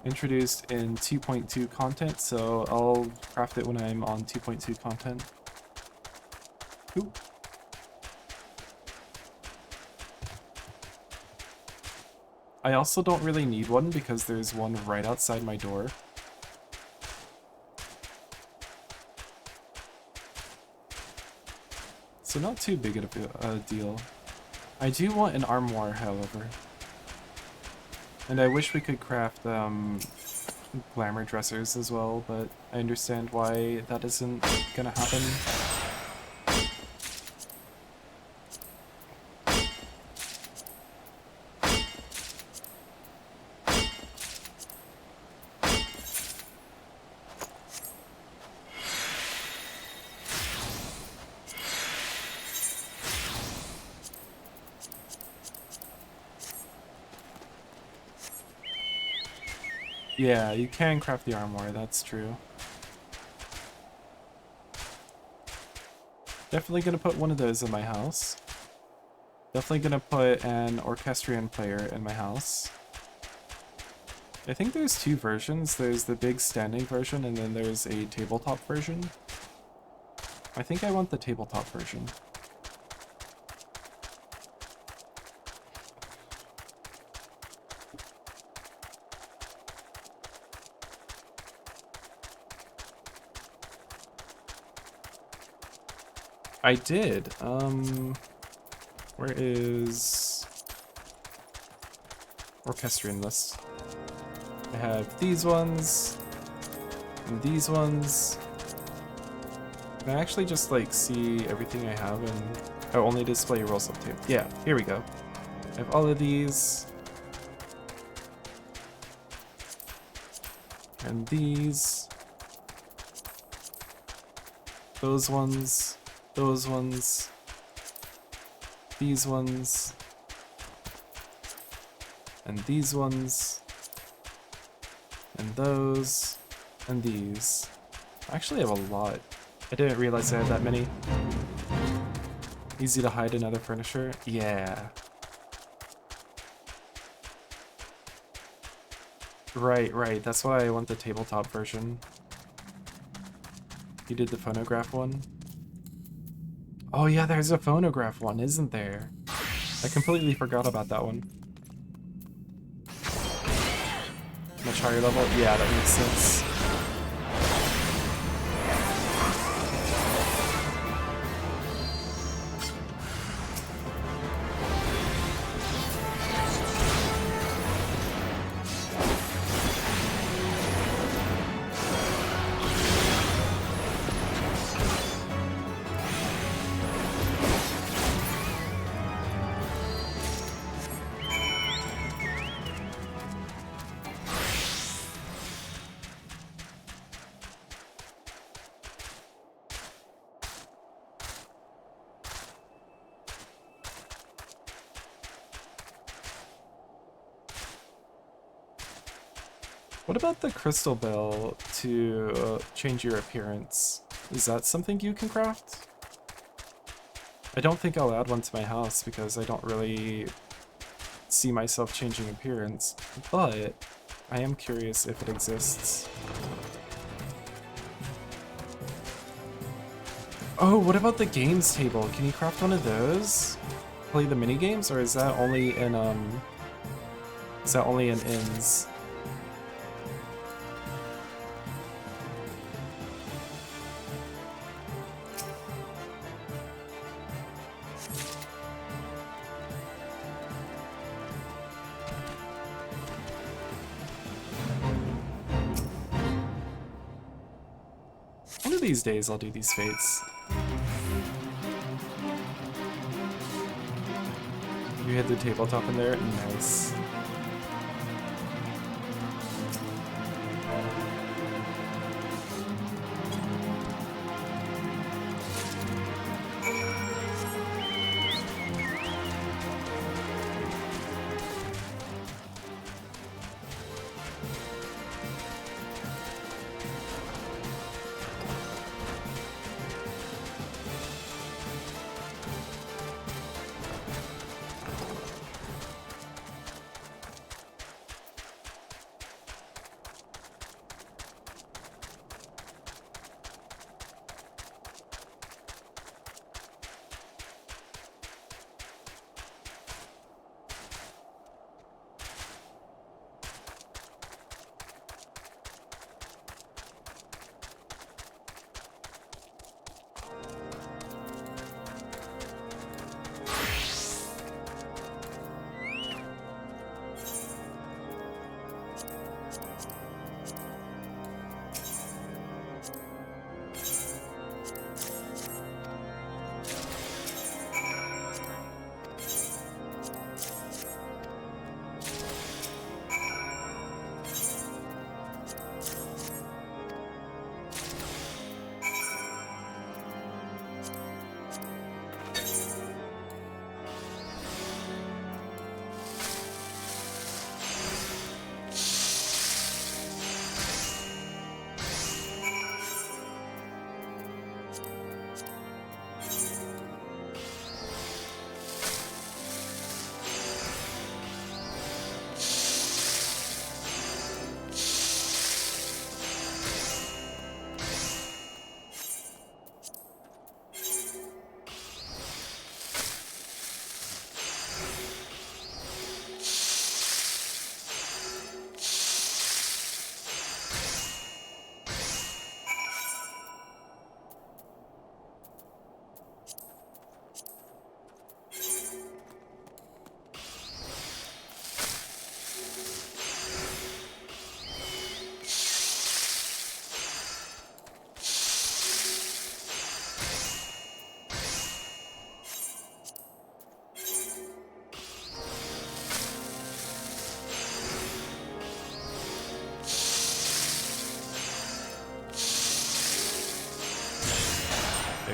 Speaker 1: Introduced in 2.2 content, so I'll craft it when I'm on 2.2 content. Ooh. I also don't really need one because there's one right outside my door. So not too big of a deal. I do want an armoire, however. And I wish we could craft glamour dressers as well, but I understand why that isn't gonna happen. Yeah, you can craft the armoire, that's true. Definitely gonna put one of those in my house. Definitely gonna put an orchestrion player in my house. I think there's two versions. There's the big standing version and then there's a tabletop version. I think I want the tabletop version. I did. Where is orchestrion list? I have these ones and these ones. Can I actually just like see everything I have and only display rolls up table? Yeah, here we go. I have all of these. And these. Those ones. Those ones. These ones. And these ones. And those. And these. I actually have a lot. I didn't realize I had that many. Easy to hide another furniture? Yeah. Right. That's why I want the tabletop version. You did the phonograph one? Oh yeah, there's a phonograph one, isn't there? I completely forgot about that one. Much higher level? Yeah, that makes sense. What about the crystal bell to change your appearance? Is that something you can craft? I don't think I'll add one to my house because I don't really see myself changing appearance, but I am curious if it exists. Oh, what about the games table? Can you craft one of those? Play the mini games, or is that only in inns? One of these days I'll do these fates. You had the tabletop in there? Nice.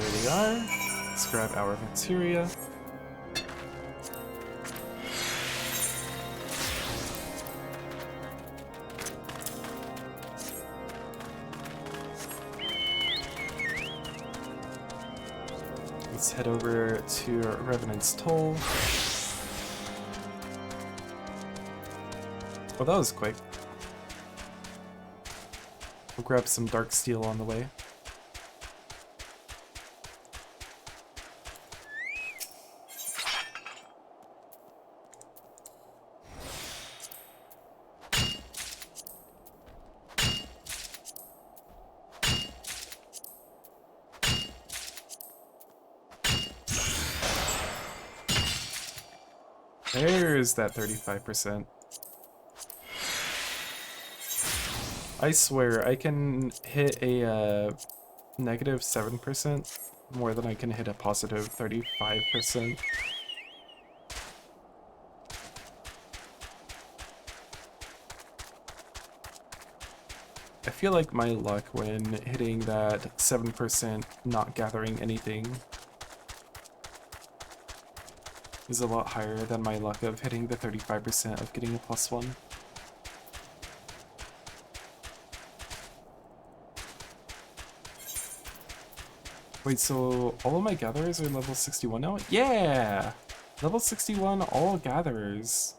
Speaker 1: There they are. Let's grab our materia. Let's head over to Revenant's Toll. Well, that was quick. We'll grab some dark steel on the way. There's that 35%. I swear, I can hit a negative 7% more than I can hit a positive 35%. I feel like my luck when hitting that 7% not gathering anything is a lot higher than my luck of hitting the 35% of getting a +1. Wait, so all of my gatherers are level 61 now? Yeah! Level 61, all gatherers.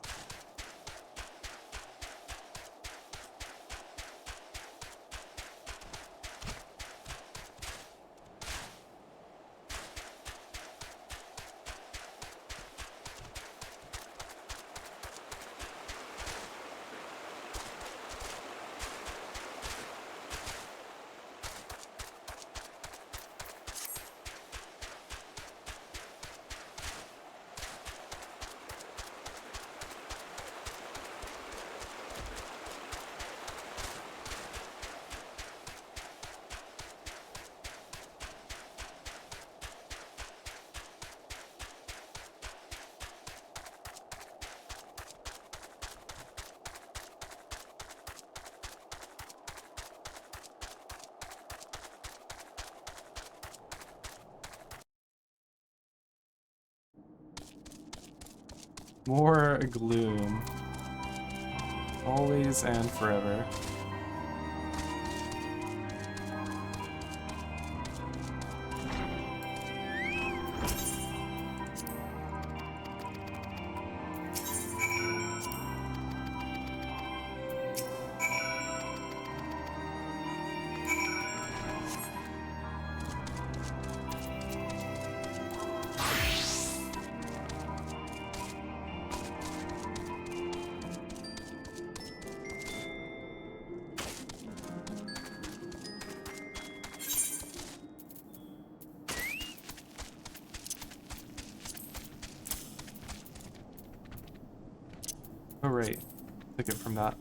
Speaker 1: More gloom. Always and forever. Oh right, took it from that.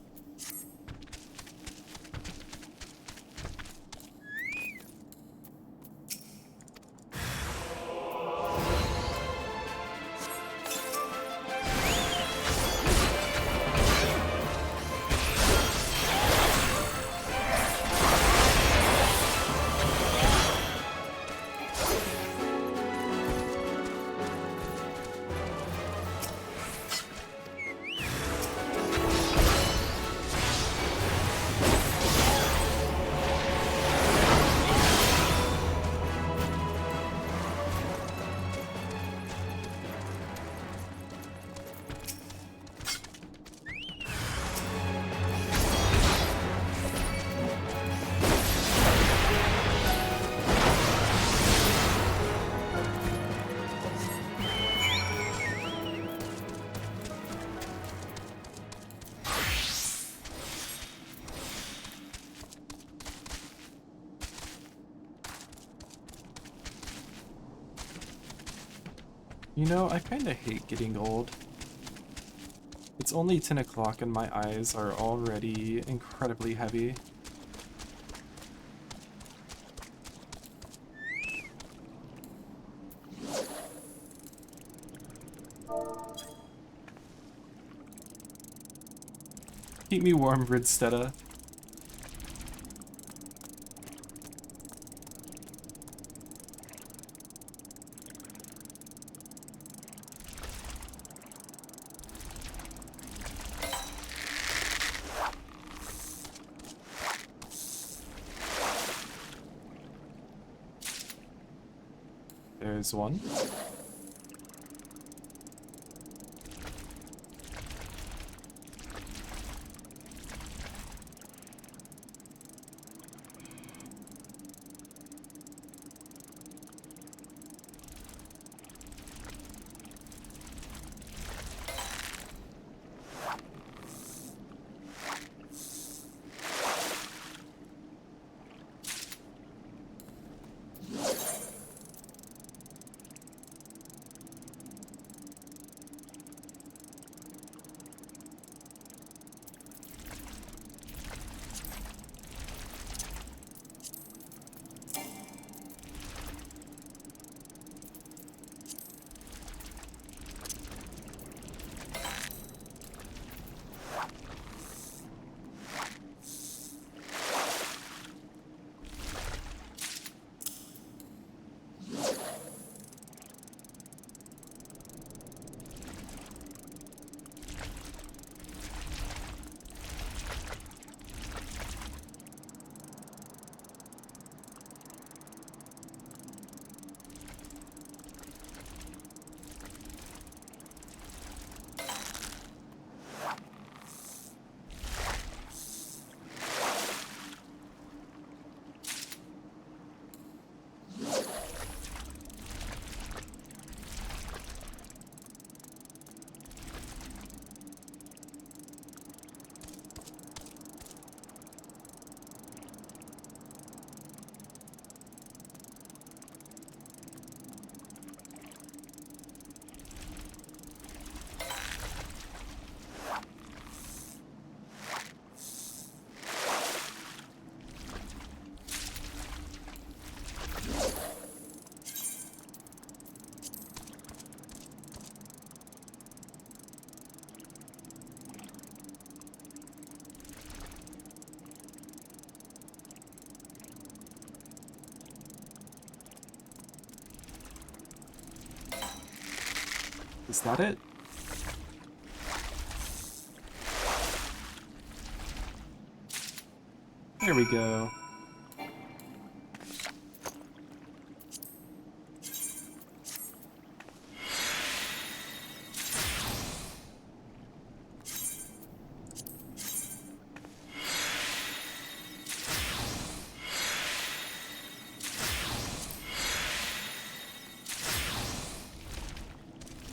Speaker 1: You know, I kinda hate getting old. It's only 10 o'clock and my eyes are already incredibly heavy. Keep me warm, Bridstetta. There's one. Is that it? There we go.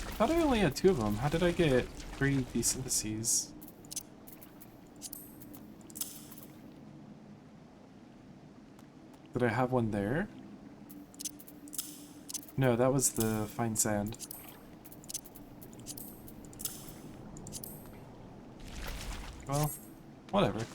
Speaker 1: I thought I only had 2 of them. How did I get 3 desyntheses? Did I have one there? No, that was the fine sand. Well, whatever.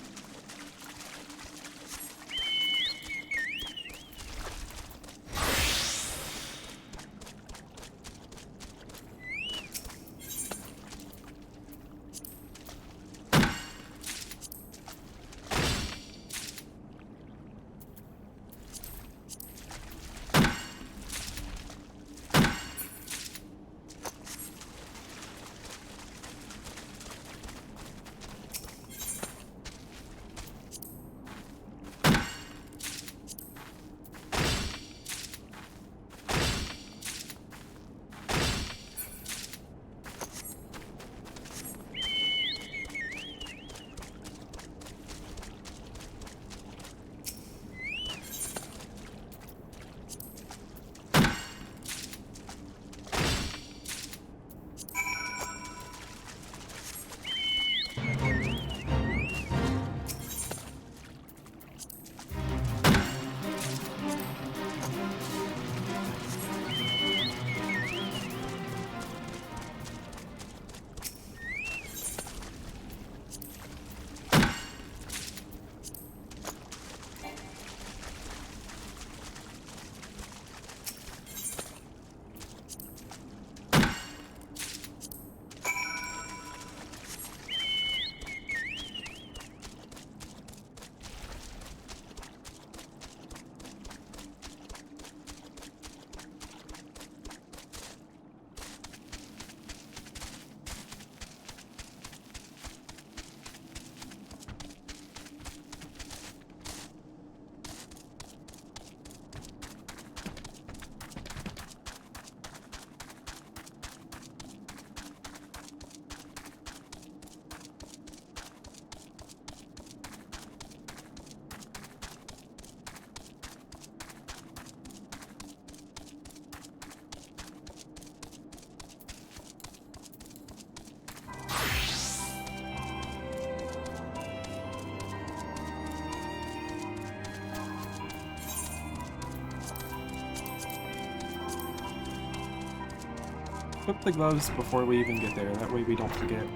Speaker 1: equip the gloves before we even get there. That way we don't forget.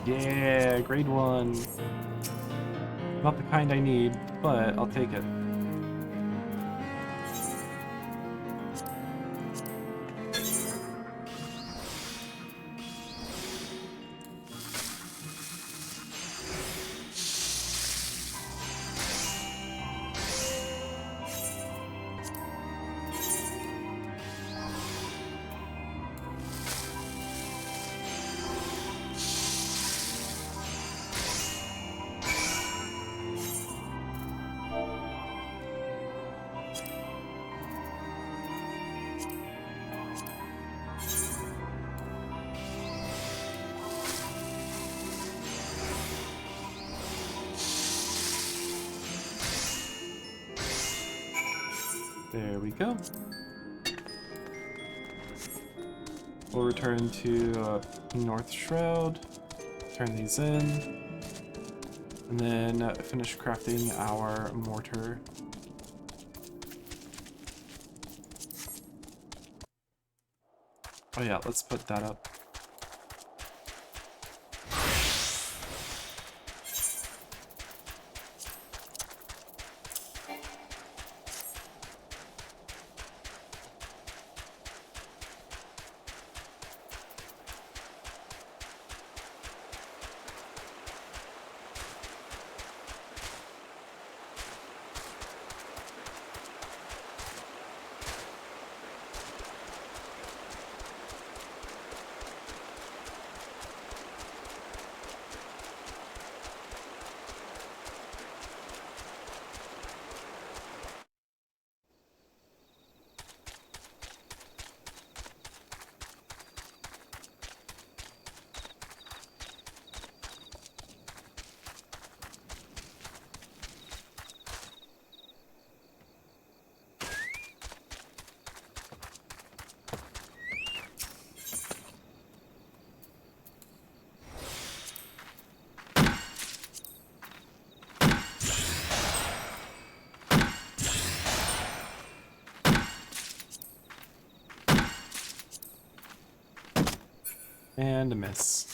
Speaker 1: Yeah, grade 1. Not the kind I need, but I'll take it. There we go. We'll return to North Shroud, turn these in, and then finish crafting our mortar. Oh yeah, let's put that up. And a miss.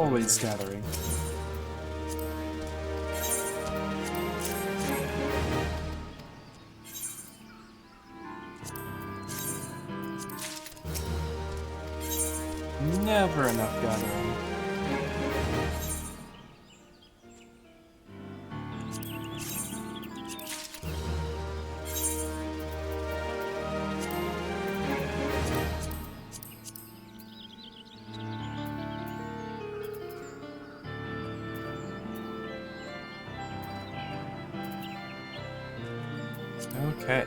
Speaker 1: always gathering. Never enough gathering. Okay.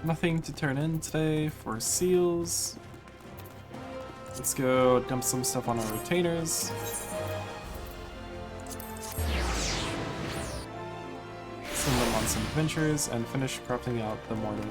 Speaker 1: Nothing to turn in today for seals. Let's go dump some stuff on our retainers. Send them on some adventures and finish crafting out the mortar.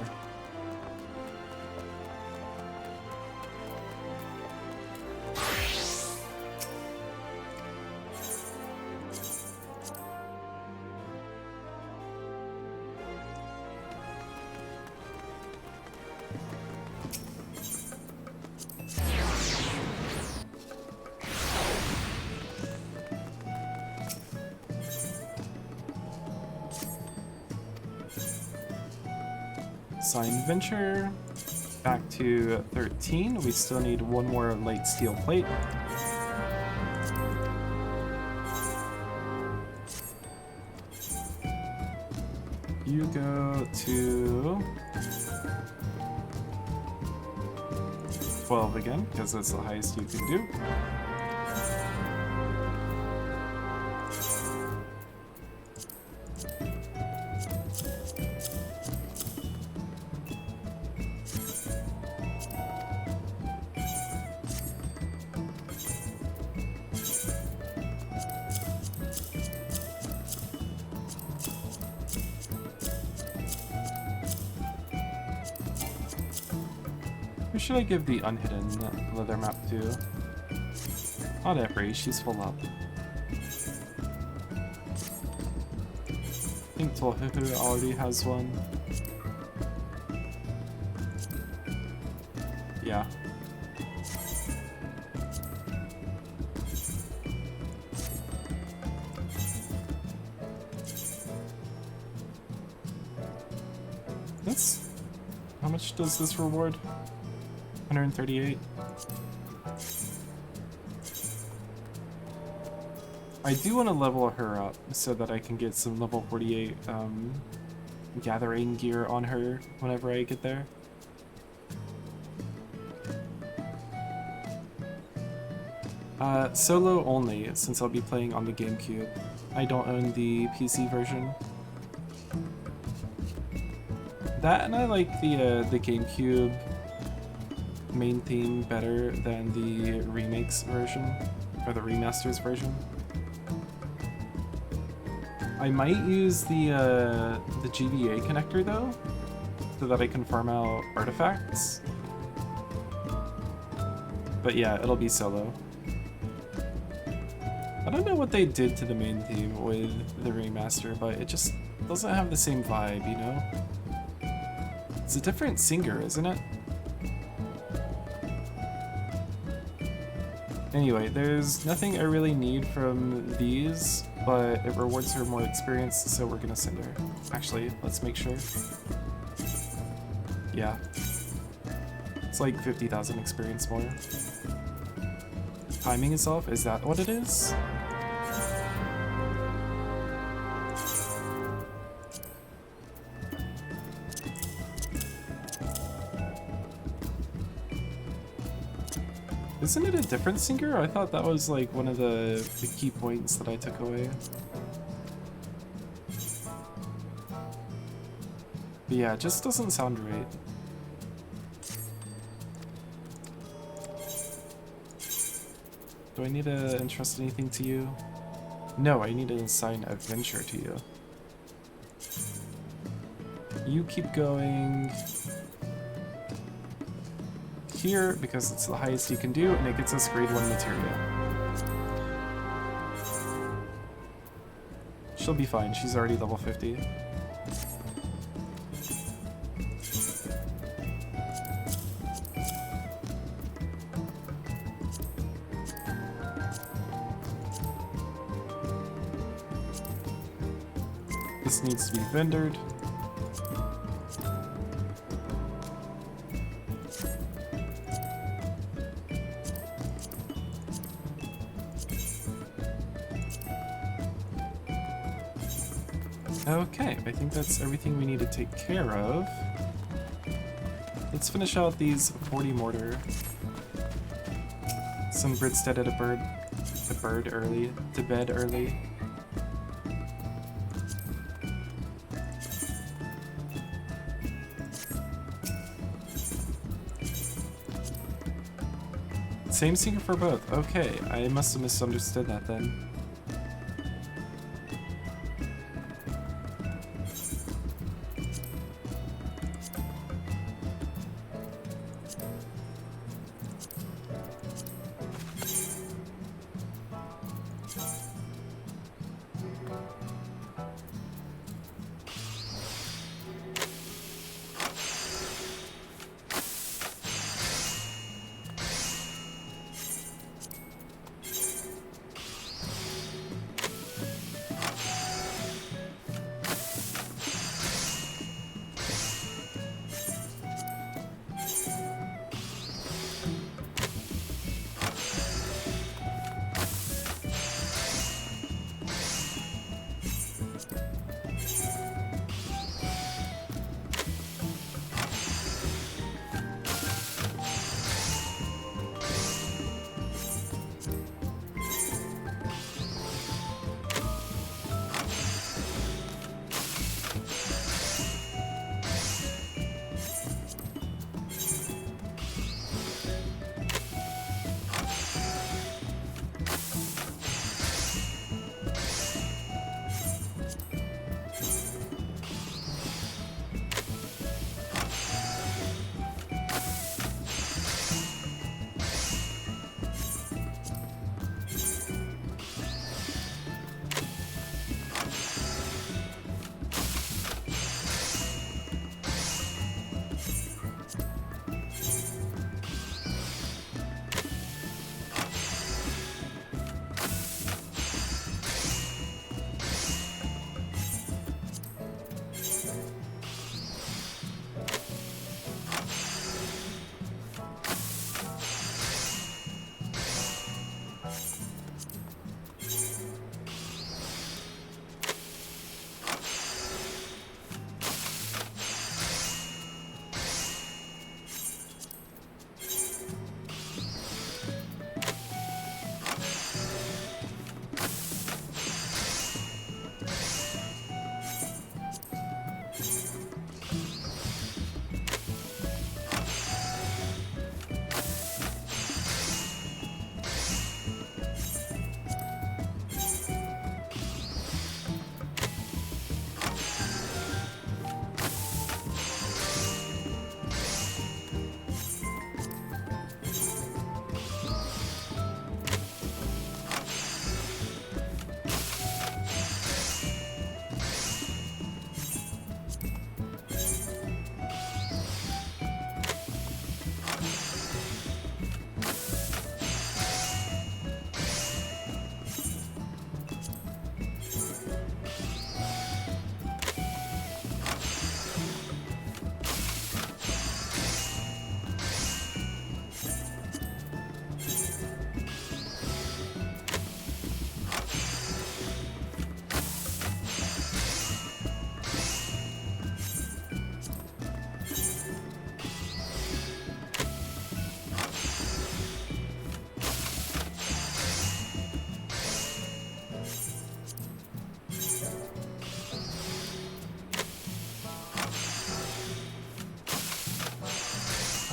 Speaker 1: Signed venture. Back to 13. We still need one more light steel plate. You go to 12 again, because that's the highest you can do. Who should I give the unhidden leather map to? Not Every, she's full up. I think Tolhuhu already has one. Yeah. That's... How much does this reward? 138. I do want to level her up so that I can get some level 48 gathering gear on her whenever I get there. Solo only, since I'll be playing on the GameCube. I don't own the PC version. That, and I like the GameCube main theme better than the remakes version, or the remasters version. I might use the GBA connector though, so that I can farm out artifacts. But yeah, it'll be solo. I don't know what they did to the main theme with the remaster, but it just doesn't have the same vibe, you know? It's a different singer, isn't it? Anyway, there's nothing I really need from these, but it rewards her more experience, so we're gonna send her. Actually, let's make sure. Yeah. It's like 50,000 experience more. Timing is off? Is that what it is? Isn't it a different singer? I thought that was like one of the key points that I took away. But yeah, it just doesn't sound right. Do I need to entrust anything to you? No, I need to assign a venture to you. You keep going here because it's the highest you can do and it gets us grade 1 material. She'll be fine, she's already level 50. This needs to be vendored. Okay, I think that's everything we need to take care of. Let's finish out these 40 mortar. Some Bridstead at to bed early. Same singer for both. Okay, I must have misunderstood that then.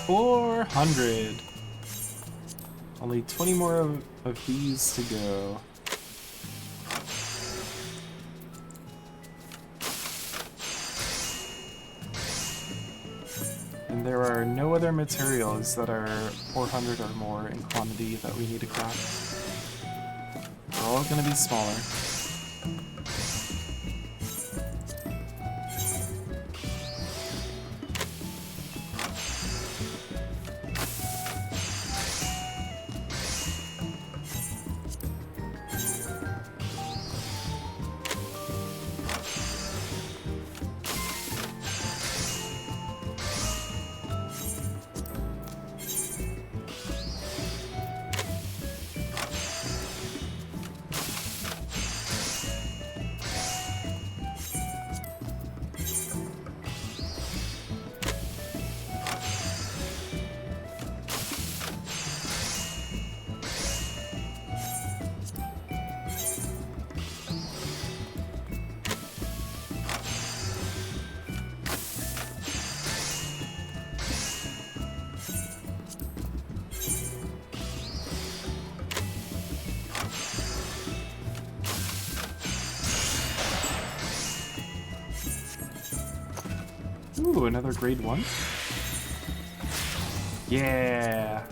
Speaker 1: 400. Only 20 more of these to go. And there are no other materials that are 400 or more in quantity that we need to craft. They're all going to be smaller. Ooh, another grade 1? Yeah!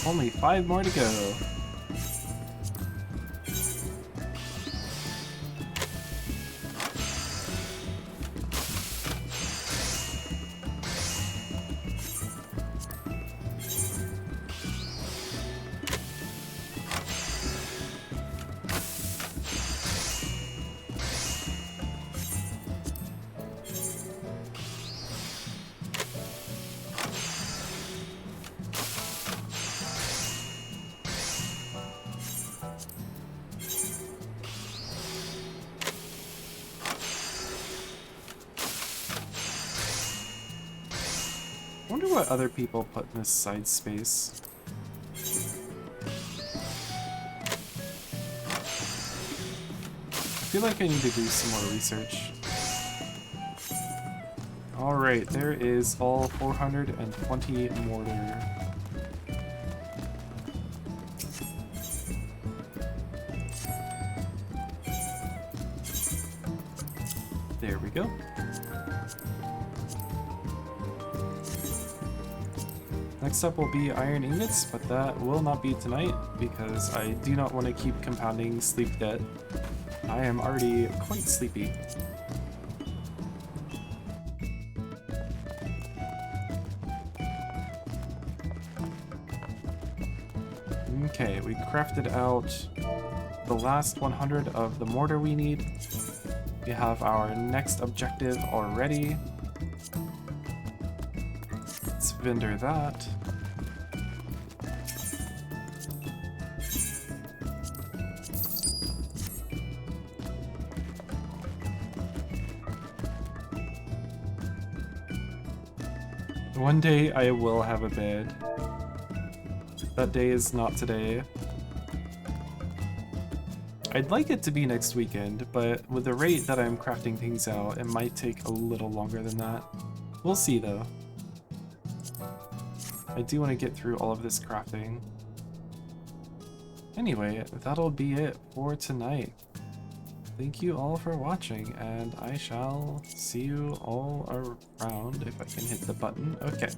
Speaker 1: Only 5 more to go. I wonder what other people put in this side space. I feel like I need to do some more research. Alright, there is all 420 mortar. There we go. Next up will be iron ingots, but that will not be tonight because I do not want to keep compounding sleep debt. I am already quite sleepy. Okay, we crafted out the last 100 of the mortar we need. We have our next objective already. Let's vendor that. One day I will have a bed. That day is not today. I'd like it to be next weekend, but with the rate that I'm crafting things out, it might take a little longer than that. We'll see though. I do want to get through all of this crafting. Anyway, that'll be it for tonight. Thank you all for watching, and I shall see you all around if I can hit the button. Okay.